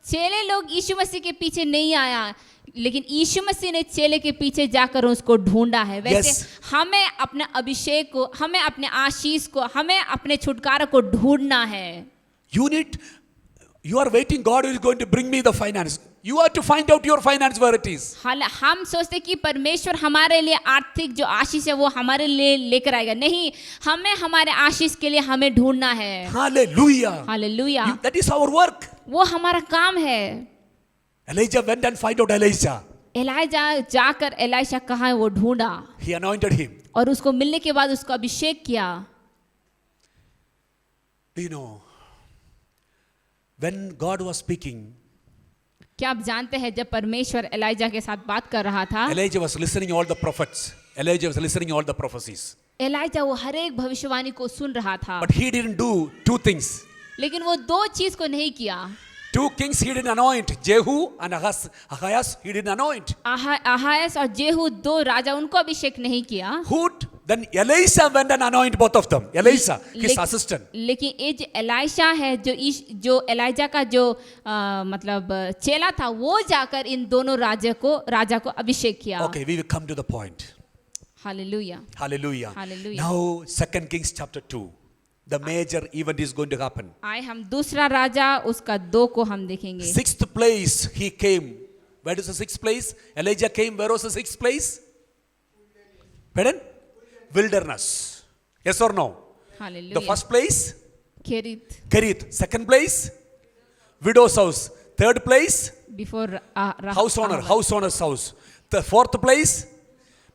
चेले लोग यीशु मसीह के पीछे नहीं आया, लेकिन यीशु मसीह ने चेले के पीछे जाकर उसको ढूंढा है। वैसे Yes. हमें अपने अभिषेक को, हमें अपने आशीष को, हमें अपने छुटकारा को ढूंढना है। You are waiting, God is going to bring me the finance. You have to find out your finance where it is. हम सोचते कि परमेश्वर हमारे लिए आर्थिक जो आशीष है वो हमारे लिए लेकर आएगा। नहीं, हमें हमारे आशीष के लिए हमें ढूंढना है। Hallelujah. Hallelujah. That is our work. वो हमारा काम है। Elijah went and find out Elisha. Elijah जाकर एलाइशा कहाँ है वो ढूंढा He anointed him. और उसको मिलने के बाद उसको अभिषेक किया। Do you know, when God was speaking, क्या आप जानते हैं जब परमेश्वर एलाइजा के साथ बात कर रहा था, Elijah was listening all the prophets. Elijah was listening all the prophecies. Elijah वो हर एक भविष्यवाणी को सुन रहा था, But he didn't do two things. लेकिन वो दो चीज को नहीं किया। Two kings he didn't anoint. Jehu and Ahaz he didn't anoint. आहायस और जेहू दो राजा, उनको अभिषेक नहीं किया। Then Elisha went and anointed both of them. Elisha, his assistant. लेकिन ये जो एलाइशा है, जो एलाइजा का जो मतलब चेला था, वो जाकर इन दोनों राजा को अभिषेक किया। Okay, we will come to the point. Hallelujah. Hallelujah. Hallelujah. Now, 2 Kings chapter 2. The major event is going to happen. आए हम दूसरा राजा उसका 2 को हम देखेंगे। 6th place he came. Where is the 6th place? Elijah came. Where was the 6th place? Pardon? Wilderness. Yes or no? Hallelujah. The first place? केरित। Kerith. Second place? Widow's house. Third place? Before House owner's house. The fourth place?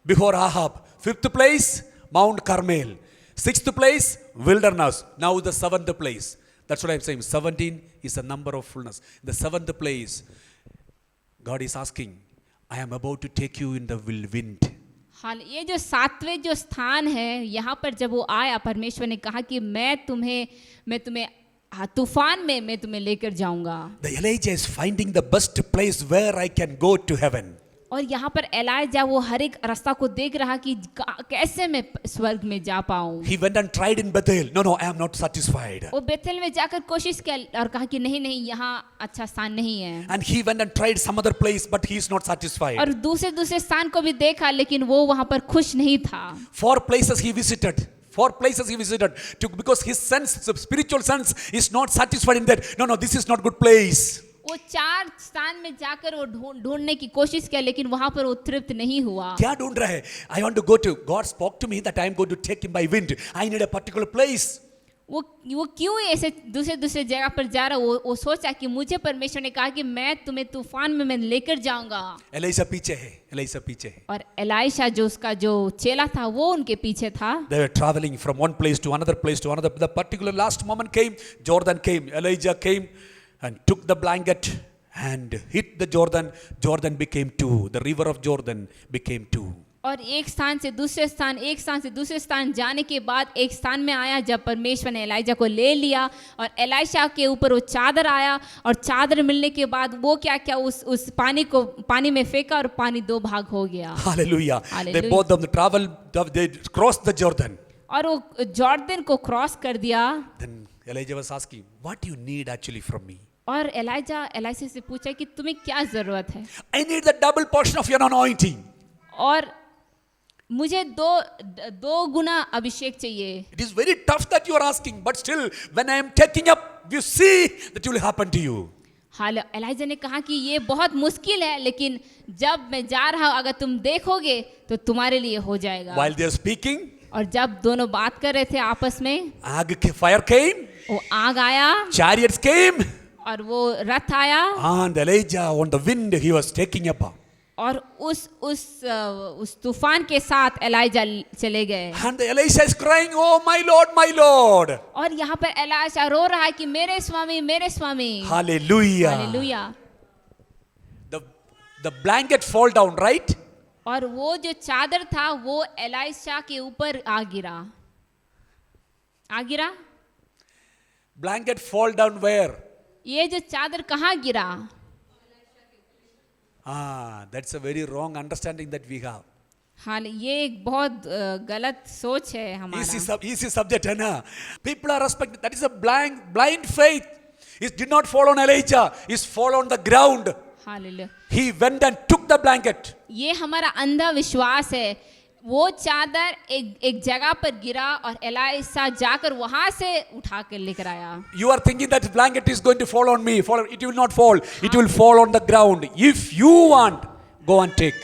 Before Ahab. Fifth place? Mount Carmel. Sixth place? Wilderness. Now the seventh place. That's what I'm saying. 17 is a number of fullness. The seventh place, God is asking, I am about to take you in the wind. हाल ये जो 7वें जो स्थान है, यहाँ पर जब वो आया, परमेश्वर ने कहा कि मैं तुम्हें तूफान में मैं तुम्हें लेकर जाऊंगा। The Elijah is finding the best place where I can go to heaven. और यहाँ पर एलाइजा वो हर एक रास्ता को देख रहा कि कैसे मैं स्वर्ग में जा पाऊं। He went and tried in Bethel. No, I am not satisfied. वो बेथेल में जाकर कोशिश किया और कहा कि नहीं यहाँ अच्छा स्थान नहीं है। And he went and tried some other place, but he is not satisfied. और दूसरे स्थान को भी देखा, लेकिन वो वहाँ पर खुश नहीं था। 4 places he visited. Because his sense, the spiritual sense, is not satisfied in that. No, this is not good place. वो 4 स्थान में जाकर वो ढूंढने की कोशिश किया, लेकिन वहां पर वो तृप्त नहीं हुआ। क्या ढूंढ रहा है? I want to go to. God spoke to me that I am going to take him by wind. I need a particular place. वो क्यों ऐसे दूसरे जगह पर जा रहा? वो सोचा कि मुझे परमेश्वर ने कहा कि मैं तुम्हें तूफान में मैं लेकर जाऊंगा। एलीशा पीछे है। और एलाइशा जो उसका जो चेला था वो उनके पीछे था। They were traveling from one place to another. The particular last moment came. Jordan came. Elijah came and took the blanket and hit the Jordan. Jordan became 2. The river of Jordan became 2. और एक स्थान से दूसरे स्थान, एक स्थान से दूसरे स्थान जाने के बाद एक स्थान में आया जब परमेश्वर ने एलाइजा को ले लिया और एलाइशा के ऊपर वो चादर आया और चादर मिलने के बाद वो क्या क्या उस पानी में फेंका और पानी दो भाग हो गया। Hallelujah. They Hallelujah. both of them travel, they crossed the Jordan. और वो जॉर्डन को क्रॉस कर दिया। Then Elijah was asking, what do you need actually from me? और एलाइजा से पूछा कि तुम्हें क्या जरूरत है। I need the double portion of your anointing. और मुझे दो गुना अभिषेक चाहिए। It is very tough that you are asking, but still, when I am taking up, you see that will happen to you. हाल एलाइजा ने कहा कि ये बहुत मुश्किल है, लेकिन जब मैं जा रहा हूँ अगर तुम देखोगे तो तुम्हारे लिए हो जाएगा। While they are speaking, और जब दोनों बात कर रहे थे आपस में, fire came, वो आग आया chariots came, और वो रथ आया and Elijah on the wind he was taking up. और उस तूफान के साथ एलाइजा चले गए। And Elisha is crying, oh my Lord, my Lord. और यहाँ पर एलाइजा रो रहा है कि मेरे स्वामी, मेरे स्वामी। Hallelujah. Hallelujah. The blanket fall down, right? और वो जो चादर था वो एलाइशा के ऊपर आ गिरा। Blanket fall down where? ये जो चादर कहाँ गिरा? That's a very wrong understanding that we have. हाँ, ये एक बहुत गलत सोच है हमारा। Easy subject है ना? People are respecting. That is a blind faith. It did not fall on Elijah. It fall on the ground. Hallelujah. He went and took the blanket. ये हमारा अंधा विश्वास है। वो चादर एक जगह पर गिरा और एलाइशा जाकर वहां से उठा कर लेकर आया। You are thinking that blanket is going to fall on me. It will not fall. It will fall on the ground. If you want, go and take.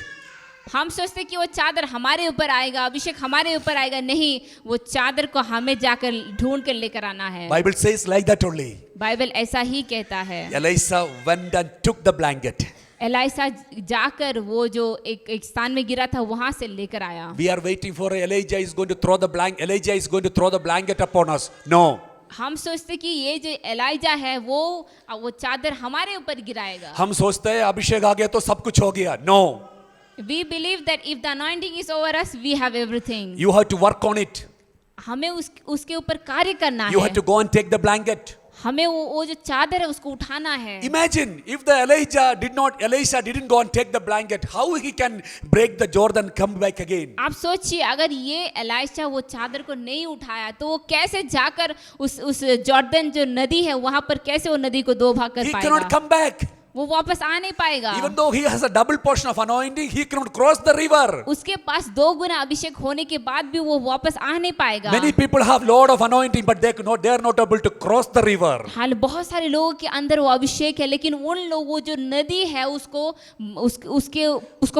हम सोचते कि वो चादर हमारे ऊपर आएगा, अभिषेक हमारे ऊपर आएगा। नहीं, वो चादर को हमें जाकर ढूंढ कर लेकर आना है। Bible says like that only. Bible ऐसा ही कहता है। Elisha went and took the blanket. Elisha जाकर वो जो एक स्थान में गिरा था वहां से लेकर आया। We are waiting for Elijah is going to throw the blanket. Elijah is going to throw the blanket upon us. No. हम सोचते कि ये जो एलाइजा है वो चादर हमारे ऊपर गिराएगा। हम सोचते हैं अभिषेक आ गया तो सब कुछ हो गया। No. We believe that if the anointing is over us, we have everything. You have to work on it. हमें उसके ऊपर कार्य करना You है। have to go and take the blanket. हमें वो जो चादर है उसको उठाना है। Imagine if the Elisha didn't go and take the blanket, how he can break the Jordan, come back again? आप सोचिए अगर ये एलाइशा वो चादर को नहीं उठाया तो वो कैसे जाकर उस जॉर्डन जो नदी है वहां पर कैसे वो नदी को दो भाग कर He पाएगा? cannot come back. वो वापस आ नहीं पाएगा। Even though he has a double portion of anointing, he cannot cross the river. उसके पास दो गुना अभिषेक होने के बाद भी वो वापस आ नहीं पाएगा। Many people have lot of anointing, but they are not able to cross the river. हाल बहुत सारे लोगों के अंदर वो अभिषेक है, लेकिन उन लोगों जो नदी है उसको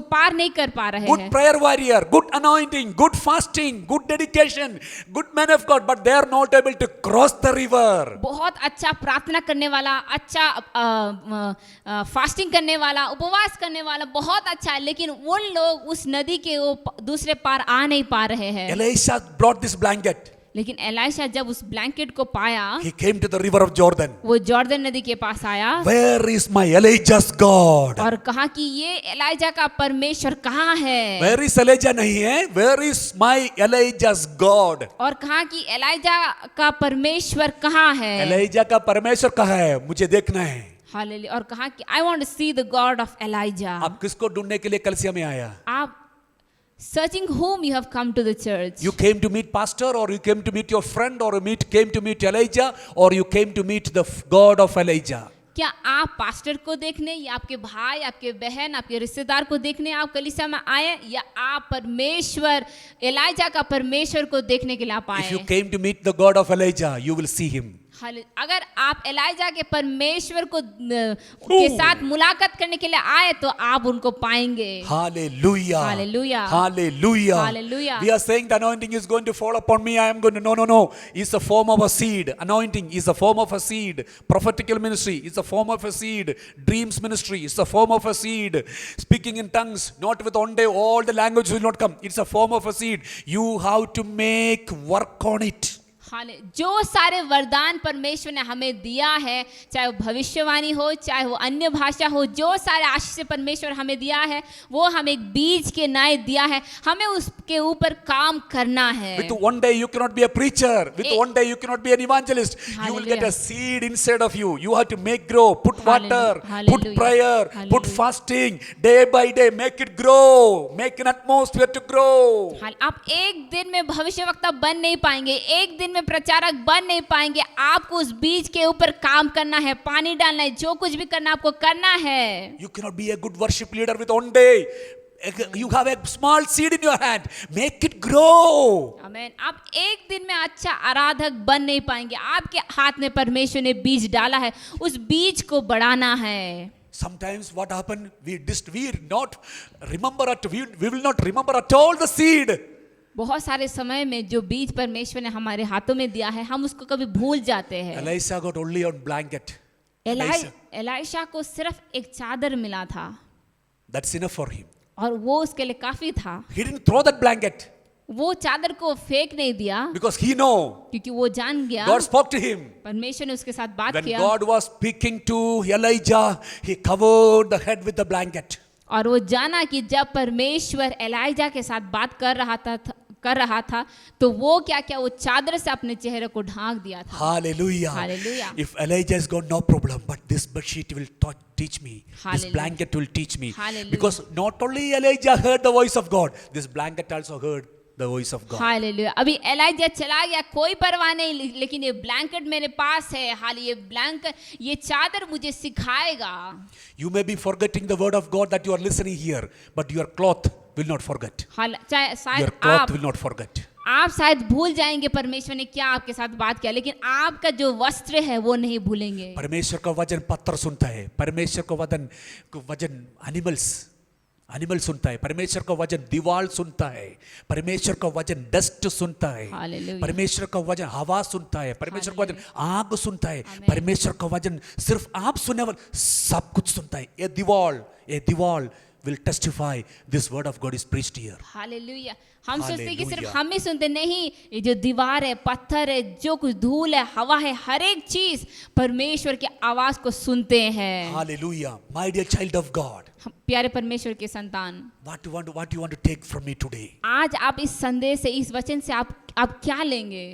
पार नहीं कर पा रहे Good हैं। prayer warrior, good anointing, good fasting, good dedication, good man of God, but they are not able to cross the river. बहुत अच्छा प्रार्थना करने वाला, अच्छा फास्टिंग करने वाला, उपवास करने वाला बहुत अच्छा है, लेकिन उन लोग उस नदी के दूसरे पार आ नहीं पा रहे हैं। Elisha brought this blanket. लेकिन एलाइशा जब उस ब्लैंकेट को पाया, He came to the river of Jordan. वो जॉर्डन नदी के पास आया। Where is my Elijah's God? और कहा कि ये एलाइजा का परमेश्वर कहाँ है? Where is Elijah नहीं है? Where is my Elijah's God? और कहा कि एलाइजा का परमेश्वर कहाँ है? Elijah का परमेश्वर कहाँ है? मुझे देखना है। हालेलुया। और कहा कि I want to see the God of Elijah. आप किसको ढूंढने के लिए कलीसिया में आया? आप searching whom you have come to the church. You came to meet pastor, or you came to meet your friend, or you came to meet Elijah, or you came to meet the God of Elijah? क्या आप pastor को देखने या आपके भाई, आपके बहन, आपके रिश्तेदार को देखने आप कलीसिया में आए, या आप परमेश्वर एलाइजा का परमेश्वर को देखने के लिए आप If you आए? came to meet the God of Elijah, you will see him. अगर आप एलाइजा के परमेश्वर को के साथ मुलाकात करने के लिए आए तो आप उनको पाएंगे। Hallelujah. Hallelujah. Hallelujah. Hallelujah. We are saying the anointing is going to fall upon me. I am going to. No. It's a form of a seed. Anointing is a form of a seed. Prophetical ministry is a form of a seed. Dreams ministry is a form of a seed. Speaking in tongues, not with one day, all the language will not come. It's a form of a seed. You have to make work on it. हाले जो सारे वरदान परमेश्वर ने हमें दिया है, चाहे वो भविष्यवाणी हो, चाहे वो अन्य भाषा हो, जो सारे आशीष परमेश्वर हमें दिया है, वो हमें एक बीज के नाय दिया है, हमें उसके ऊपर काम करना है। With one day you cannot be a preacher. With one day you cannot be an evangelist. You will get Hallelujah. a seed inside of you. You have to make grow. Put water. Hallelujah. Put prayer. Put Hallelujah. fasting. Day by day make it grow. Make an atmosphere to grow. हाल आप एक दिन में भविष्यवक्ता बन नहीं पाएंगे, एक दिन में प्रचारक बन नहीं पाएंगे। आपको उस बीज के ऊपर काम करना है, पानी डालना है, जो कुछ भी करना आपको करना है। You cannot be a good worship leader with one day. You have a small seed in your hand. Make it grow. आमीन। आप एक दिन में अच्छा आराधक बन नहीं पाएंगे। आपके हाथ में परमेश्वर ने बीज डाला है, उस बीज को बढ़ाना है। Sometimes what happened? We not remember at we will not remember at all the seed. बहुत सारे समय में जो बीज परमेश्वर ने हमारे हाथों में दिया है, हम उसको कभी भूल जाते हैं। Elisha got only on blanket. Elisha. Elisha को सिर्फ एक चादर मिला था That's enough for him. और वो उसके लिए काफी था। He didn't throw that blanket वो चादर को फेंक नहीं दिया, because he know क्योंकि वो जान गया God spoke to him. परमेश्वर ने उसके साथ बात When किया God was speaking to Elijah, he covered the head with the blanket. और वो जाना कि जब परमेश्वर एलाइजा के साथ बात कर रहा था तो वो क्या वो चादर से अपने चेहरे को ढांक दिया था। Hallelujah. Hallelujah. If Elijah has got no problem, but this bedsheet will teach me. This Hallelujah. blanket will teach me. Hallelujah. Because not only Elijah heard the voice of God, this blanket also heard the voice of God. Hallelujah. अभी ELISA चला गया, कोई परवाह नहीं, लेकिन ये blanket मेरे पास है। हाल ये ब्लैंकेट, ये चादर मुझे सिखाएगा। You may be forgetting the word of God that you are listening here, but your cloth will not forget. हाल चाहे Your शायद cloth will not forget. आप शायद भूल जाएंगे परमेश्वर ने क्या आपके साथ बात किया, लेकिन आपका जो वस्त्र है वो नहीं भूलेंगे। परमेश्वर का वचन पत्थर सुनता है, परमेश्वर का वचन एनिमल सुनता है, परमेश्वर का वचन दीवार सुनता है, परमेश्वर का वचन डस्ट सुनता है, हालेलुया। परमेश्वर का वचन हवा सुनता है, परमेश्वर का वचन आग सुनता है, आमीन। परमेश्वर का वचन सिर्फ आप सुनने वाले सब कुछ सुनता है। ये दीवार will testify this word of God is preached here. Hallelujah. हम सोचते हैं कि सिर्फ Hallelujah. हम ही सुनते, नहीं, ये जो दीवार है, पत्थर है, जो कुछ धूल है, हवा है, हर एक चीज परमेश्वर की आवाज को सुनते हैं। Hallelujah. My dear child of God, हम प्यारे परमेश्वर के संतान, what you want to take from me today? आज आप इस संदेश से, इस वचन से आप क्या लेंगे?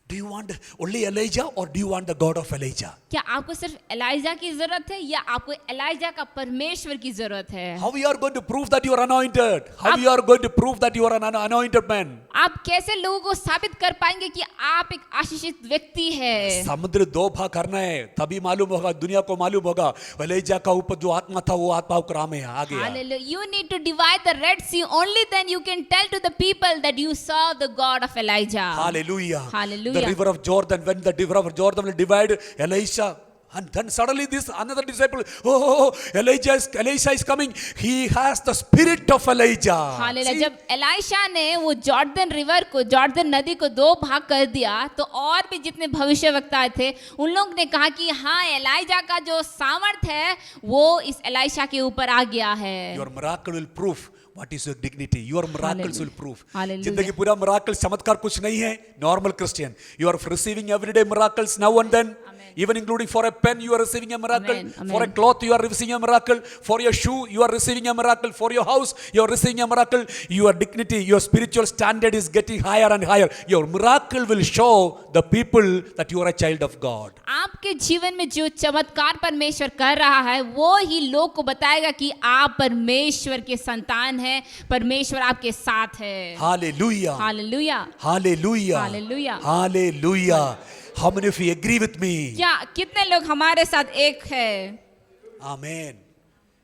Do you want only Elijah or do you want the God of Elijah? क्या आपको सिर्फ एलाइजा की जरूरत है या आपको एलाइजा का परमेश्वर की जरूरत है? How you are going to prove that you are anointed? How you are going to prove that you are an anointed man? आप कैसे लोगों को साबित कर पाएंगे कि आप एक आशीषित व्यक्ति है? समुद्र दो भाग करना है, तभी मालूम होगा, दुनिया को मालूम होगा एलीजा का ऊपर जो आत्मा था वो आत्मा उपराम है आ गया। Hallelujah. You need to divide the Red Sea. Only then you can tell to the people that you serve the God of Elijah. Hallelujah. Hallelujah. The river of Jordan, when the river of Jordan will divide Elisha, and then suddenly this another disciple, Elisha is coming. He has the spirit of Elijah. Hallelujah. See? जब Elisha ने वो Jordan नदी को दो भाग कर दिया, तो और भी जितने भविष्यवक्ता थे उन लोग ने कहा कि हाँ, एलाइजा का जो सामर्थ है वो इस एलाइशा के ऊपर आ गया है। Your miracle will prove what is your dignity. Your miracles Hallelujah. will prove. Hallelujah. जिंदगी पूरा miracle चमत्कार कुछ नहीं है. Normal Christian, you are receiving everyday miracles now and then. Amen. Even including for a pen, you are receiving a miracle. Amen. Amen. For a cloth, you are receiving a miracle. For your shoe, you are receiving a miracle. For your house, you are receiving a miracle. Your dignity, your spiritual standard is getting higher and higher. Your miracle will show the people that you are a child of God. आपके जीवन में जो चमत्कार परमेश्वर कर रहा है वो ही लोग को बताएगा कि आप परमेश्वर के संतान हैं, परमेश्वर आपके साथ है। Hallelujah. Hallelujah. Hallelujah. Hallelujah. Hallelujah. How many of you agree with me? क्या कितने लोग हमारे साथ एक है? Amen.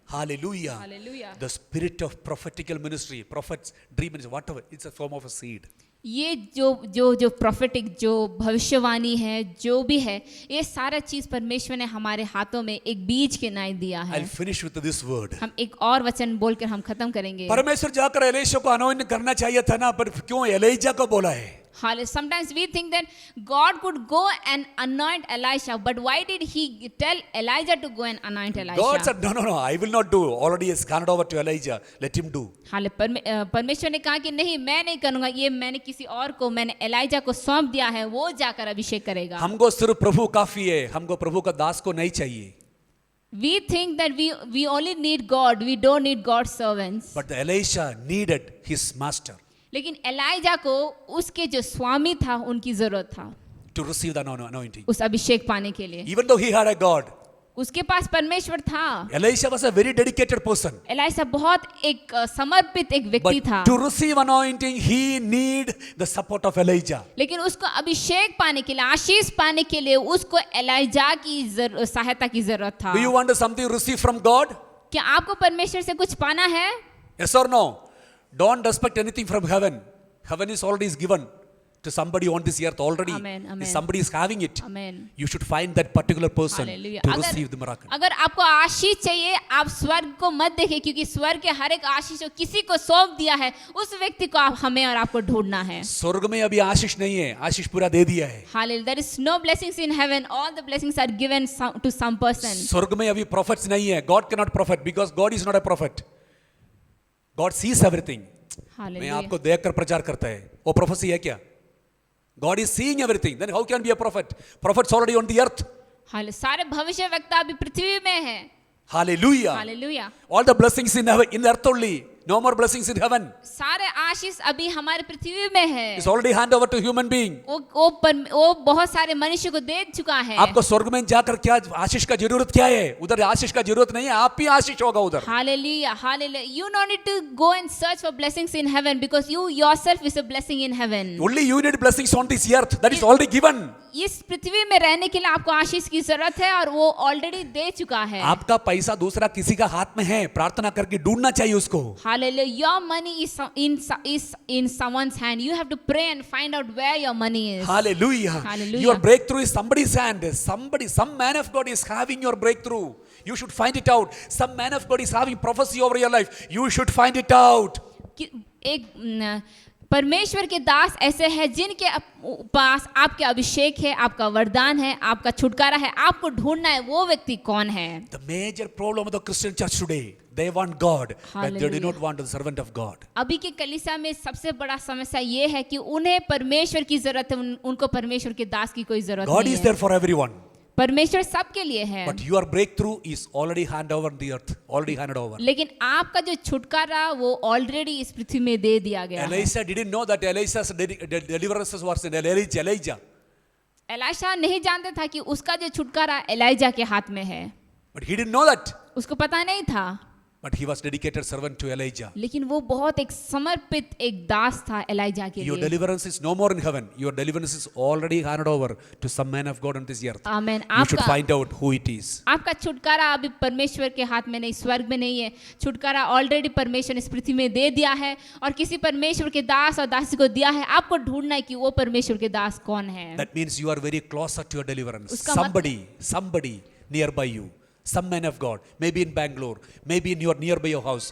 Hallelujah. Hallelujah. The spirit of prophetical ministry, prophets, dream ministry, whatever, it's a form of a seed. ये जो प्रोफेटिक, जो भविष्यवाणी है, जो भी है, ये सारा चीज परमेश्वर ने हमारे हाथों में एक बीज के नाय दिया है। I'll finish with this word. हम एक और वचन बोलकर हम खत्म करेंगे। परमेश्वर जाकर एलीशा को अनॉइंट करना चाहिए था ना, पर क्यों एलीजा को बोला है? Sometimes we think that God could go and anoint Elisha, but why did he tell Elijah to go and anoint Elisha? God said, no, I will not do. Already has handed over to Elijah. Let him do. परमेश्वर ने कहा कि नहीं, मैं नहीं करूंगा, ये मैंने किसी और को, मैंने एलाइजा को सौंप दिया है, वो जाकर अभिषेक करेगा। हमको सिर्फ प्रभु काफी है, हमको प्रभु का दास को नहीं चाहिए। We think that we only need God, we don't need God's servants. But Elisha needed his master लेकिन एलाइजा को उसके जो स्वामी था उनकी जरूरत था to receive the anointing. उस अभिषेक पाने के लिए। Even though he had a God, उसके पास परमेश्वर था। Elisha was a very dedicated person. Elijah बहुत एक समर्पित एक व्यक्ति But था। to receive anointing, he need the support of Elijah. लेकिन उसको अभिषेक पाने के लिए, आशीष पाने के लिए उसको एलाइजा की सहायता की जरूरत था। Do you want something to receive from God? क्या आपको परमेश्वर से कुछ पाना है? Yes or no? Don't expect anything from heaven. Heaven is already given to somebody on this earth already. Amen, amen. Somebody is having it. Amen. You should find that particular person Hallelujah. to receive the miracle. अगर आपको आशीष चाहिए, आप स्वर्ग को मत देखिए, क्योंकि स्वर्ग के हर एक आशीष जो किसी को सौंप दिया है, उस व्यक्ति को हमें और आपको ढूंढना है। स्वर्ग में अभी आशीष नहीं है, आशीष पूरा दे दिया है। Hallelujah. There is no blessings in heaven. All the blessings are given to some person. स्वर्ग में अभी prophets नहीं है. God cannot prophet because God is not a prophet. God sees everything. मैं Hallelujah. आपको देखकर प्रचार करता है, वो प्रोफेसी है क्या? God is seeing everything. Then how can be a prophet? Prophet's already on the earth. Hallelujah. सारे भविष्यवक्ता अभी पृथ्वी में हैं। Hallelujah. Hallelujah. All the blessings in heaven, in the earth only. No more blessings in heaven. सारे आशीष अभी हमारे पृथ्वी में है। It's already hand over to human being. वो बहुत सारे मनुष्य को दे चुका है। आपको स्वर्ग में जाकर क्या आशीष का जरूरत क्या है? उधर आशीष का जरूरत नहीं है, आप ही आशीष होगा उधर। Hallelujah, hallelujah. You don't need to go and search for blessings in heaven because you yourself is a blessing in heaven. Only you need blessings on this earth. That is already given. इस पृथ्वी में रहने के लिए आपको आशीष की जरूरत है और वो ऑलरेडी दे चुका है। आपका पैसा दूसरा किसी का हाथ में है, प्रार्थना करके ढूंढना चाहिए उसको। Hallelujah. Your money is in someone's hand. You have to pray and find out where your money is. Hallelujah. Hallelujah. Your breakthrough is somebody's hand. Some man of God is having your breakthrough. You should find it out. Some man of God is having prophecy over your life. You should find it out. एक परमेश्वर के दास ऐसे हैं जिनके पास आपके अभिषेक है, आपका वरदान है, आपका छुटकारा है, आपको ढूंढना है वो व्यक्ति कौन है। The major problem of the Christian church today, they want God, but they do Hallelujah. not want the servant of God. अभी के कलीसिया में सबसे बड़ा समस्या ये है कि उन्हें परमेश्वर की जरूरत है, उनको परमेश्वर के दास की कोई जरूरत God नहीं is है। there for everyone, परमेश्वर सबके लिए है, but your breakthrough is already hand over the earth, already handed over. लेकिन आपका जो छुटकारा वो ऑलरेडी इस पृथ्वी में दे दिया गया है। Elisha didn't know that Elisha's deliverance was in Elijah. एलाशा नहीं जानता था कि उसका जो छुटकारा एलाइजा के हाथ में है, But he didn't know that. उसको पता नहीं था, But he was dedicated servant to Elijah. लेकिन वो बहुत एक समर्पित एक दास था एलाइजा के Your लिए। deliverance is no more in heaven. Your deliverance is already handed over to some man of God on this earth. Amen. You should आपका find out who it is. आपका छुटकारा अभी परमेश्वर के हाथ में नहीं, स्वर्ग में नहीं है। छुटकारा ऑलरेडी परमेश्वर इस पृथ्वी में दे दिया है और किसी परमेश्वर के दास और दासी को दिया है। आपको ढूंढना है कि वो परमेश्वर के दास कौन है। That means you are very closer to your deliverance. उसका Somebody nearby you. Some man of God, maybe in Bangalore, maybe in your nearby your house,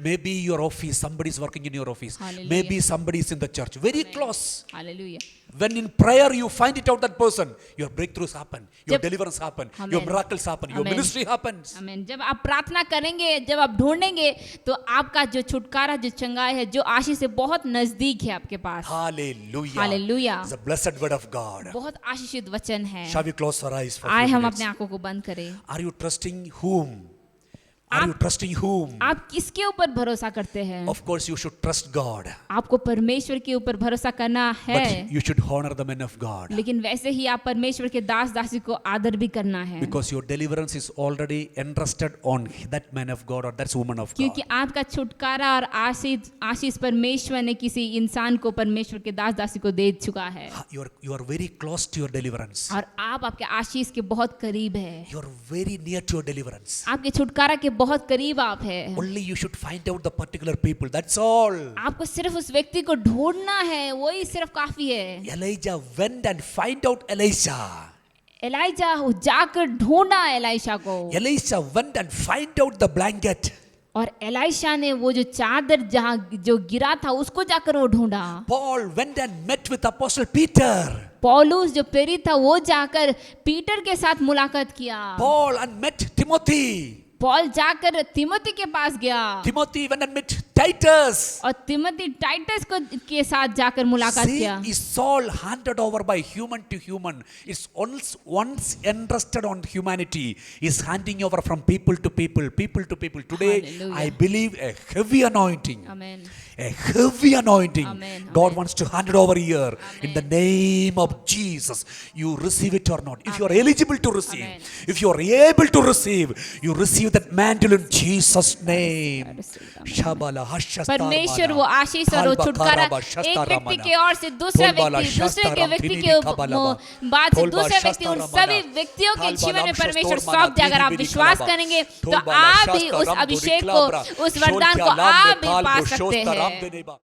maybe your office, somebody is working in your office, Hallelujah. maybe somebody is in the church, very close. Hallelujah. When in prayer you find it out that person, your breakthroughs happen, your जब- deliverance happen, Amen. your miracles happen, your Amen. ministry happens. आमीन। जब आप प्रार्थना करेंगे, जब आप ढूंढेंगे, तो आपका जो छुटकारा, जो चंगाई है, जो आशीष से बहुत नजदीक है आपके पास। Hallelujah. Hallelujah. It's a blessed word of God. बहुत आशीषित वचन है। Shall we close our eyes for a आए few हम minutes? अपने आंखों को बंद करें। Are you trusting whom? Are you trusting whom? आप किसके ऊपर भरोसा करते हैं? Of course you should trust God. आपको परमेश्वर के ऊपर भरोसा करना है, But you should honor the men of God. लेकिन वैसे ही आप परमेश्वर के दास दासी को आदर भी करना है, Because your deliverance is already entrusted on that man of God or that woman of God. क्योंकि आपका छुटकारा और आशीष परमेश्वर ने किसी इंसान को परमेश्वर के दास दासी को दे चुका है You are very close to your deliverance. और आप आपके आशीष के बहुत करीब है। You are very near to your deliverance. आपके छुटकारा के बहुत करीब आप है। Only you should find out the particular people. That's all. आपको सिर्फ उस व्यक्ति को ढूंढना है, वही सिर्फ काफी है। Elijah went and find out Elisha. Elijah जाकर ढूंढा एलाइशा को। Elisha went and find out the blanket. और एलाइशा ने वो जो चादर जहाँ जो गिरा था उसको जाकर वो ढूंढा। Paul went and met with Apostle Peter. पौलुस जो प्रेरित था वो जाकर पीटर के साथ मुलाकात किया। Paul and met Timothy. Paul जाकर तिमोथी के पास गया Timothy went and met Titus. और तिमोथी टाइटस को के साथ जाकर मुलाकात See, किया। it's all handed over by human to human. It's once entrusted on humanity. Is handing over from people to people, people to people. Today, Hallelujah. I believe a heavy anointing. Amen. A heavy anointing. Amen, God amen. wants to hand it over here. In the name of Jesus. You receive it or not. If you are eligible to receive, Amen. if you are able to receive, you receive that mantle in Jesus' name. Shabala, hashasta, परमेश्वर वो आशीष और वो छुटकारा एक व्यक्ति के ओर से दूसरे के व्यक्ति के बाद से दूसरे व्यक्ति उन सभी व्यक्तियों के जीवन में परमेश्वर सौंप दे। अगर आप विश्वास करेंगे तो आप भी उस अभिषेक को, उस वरदान को आप भी पा सकते हैं।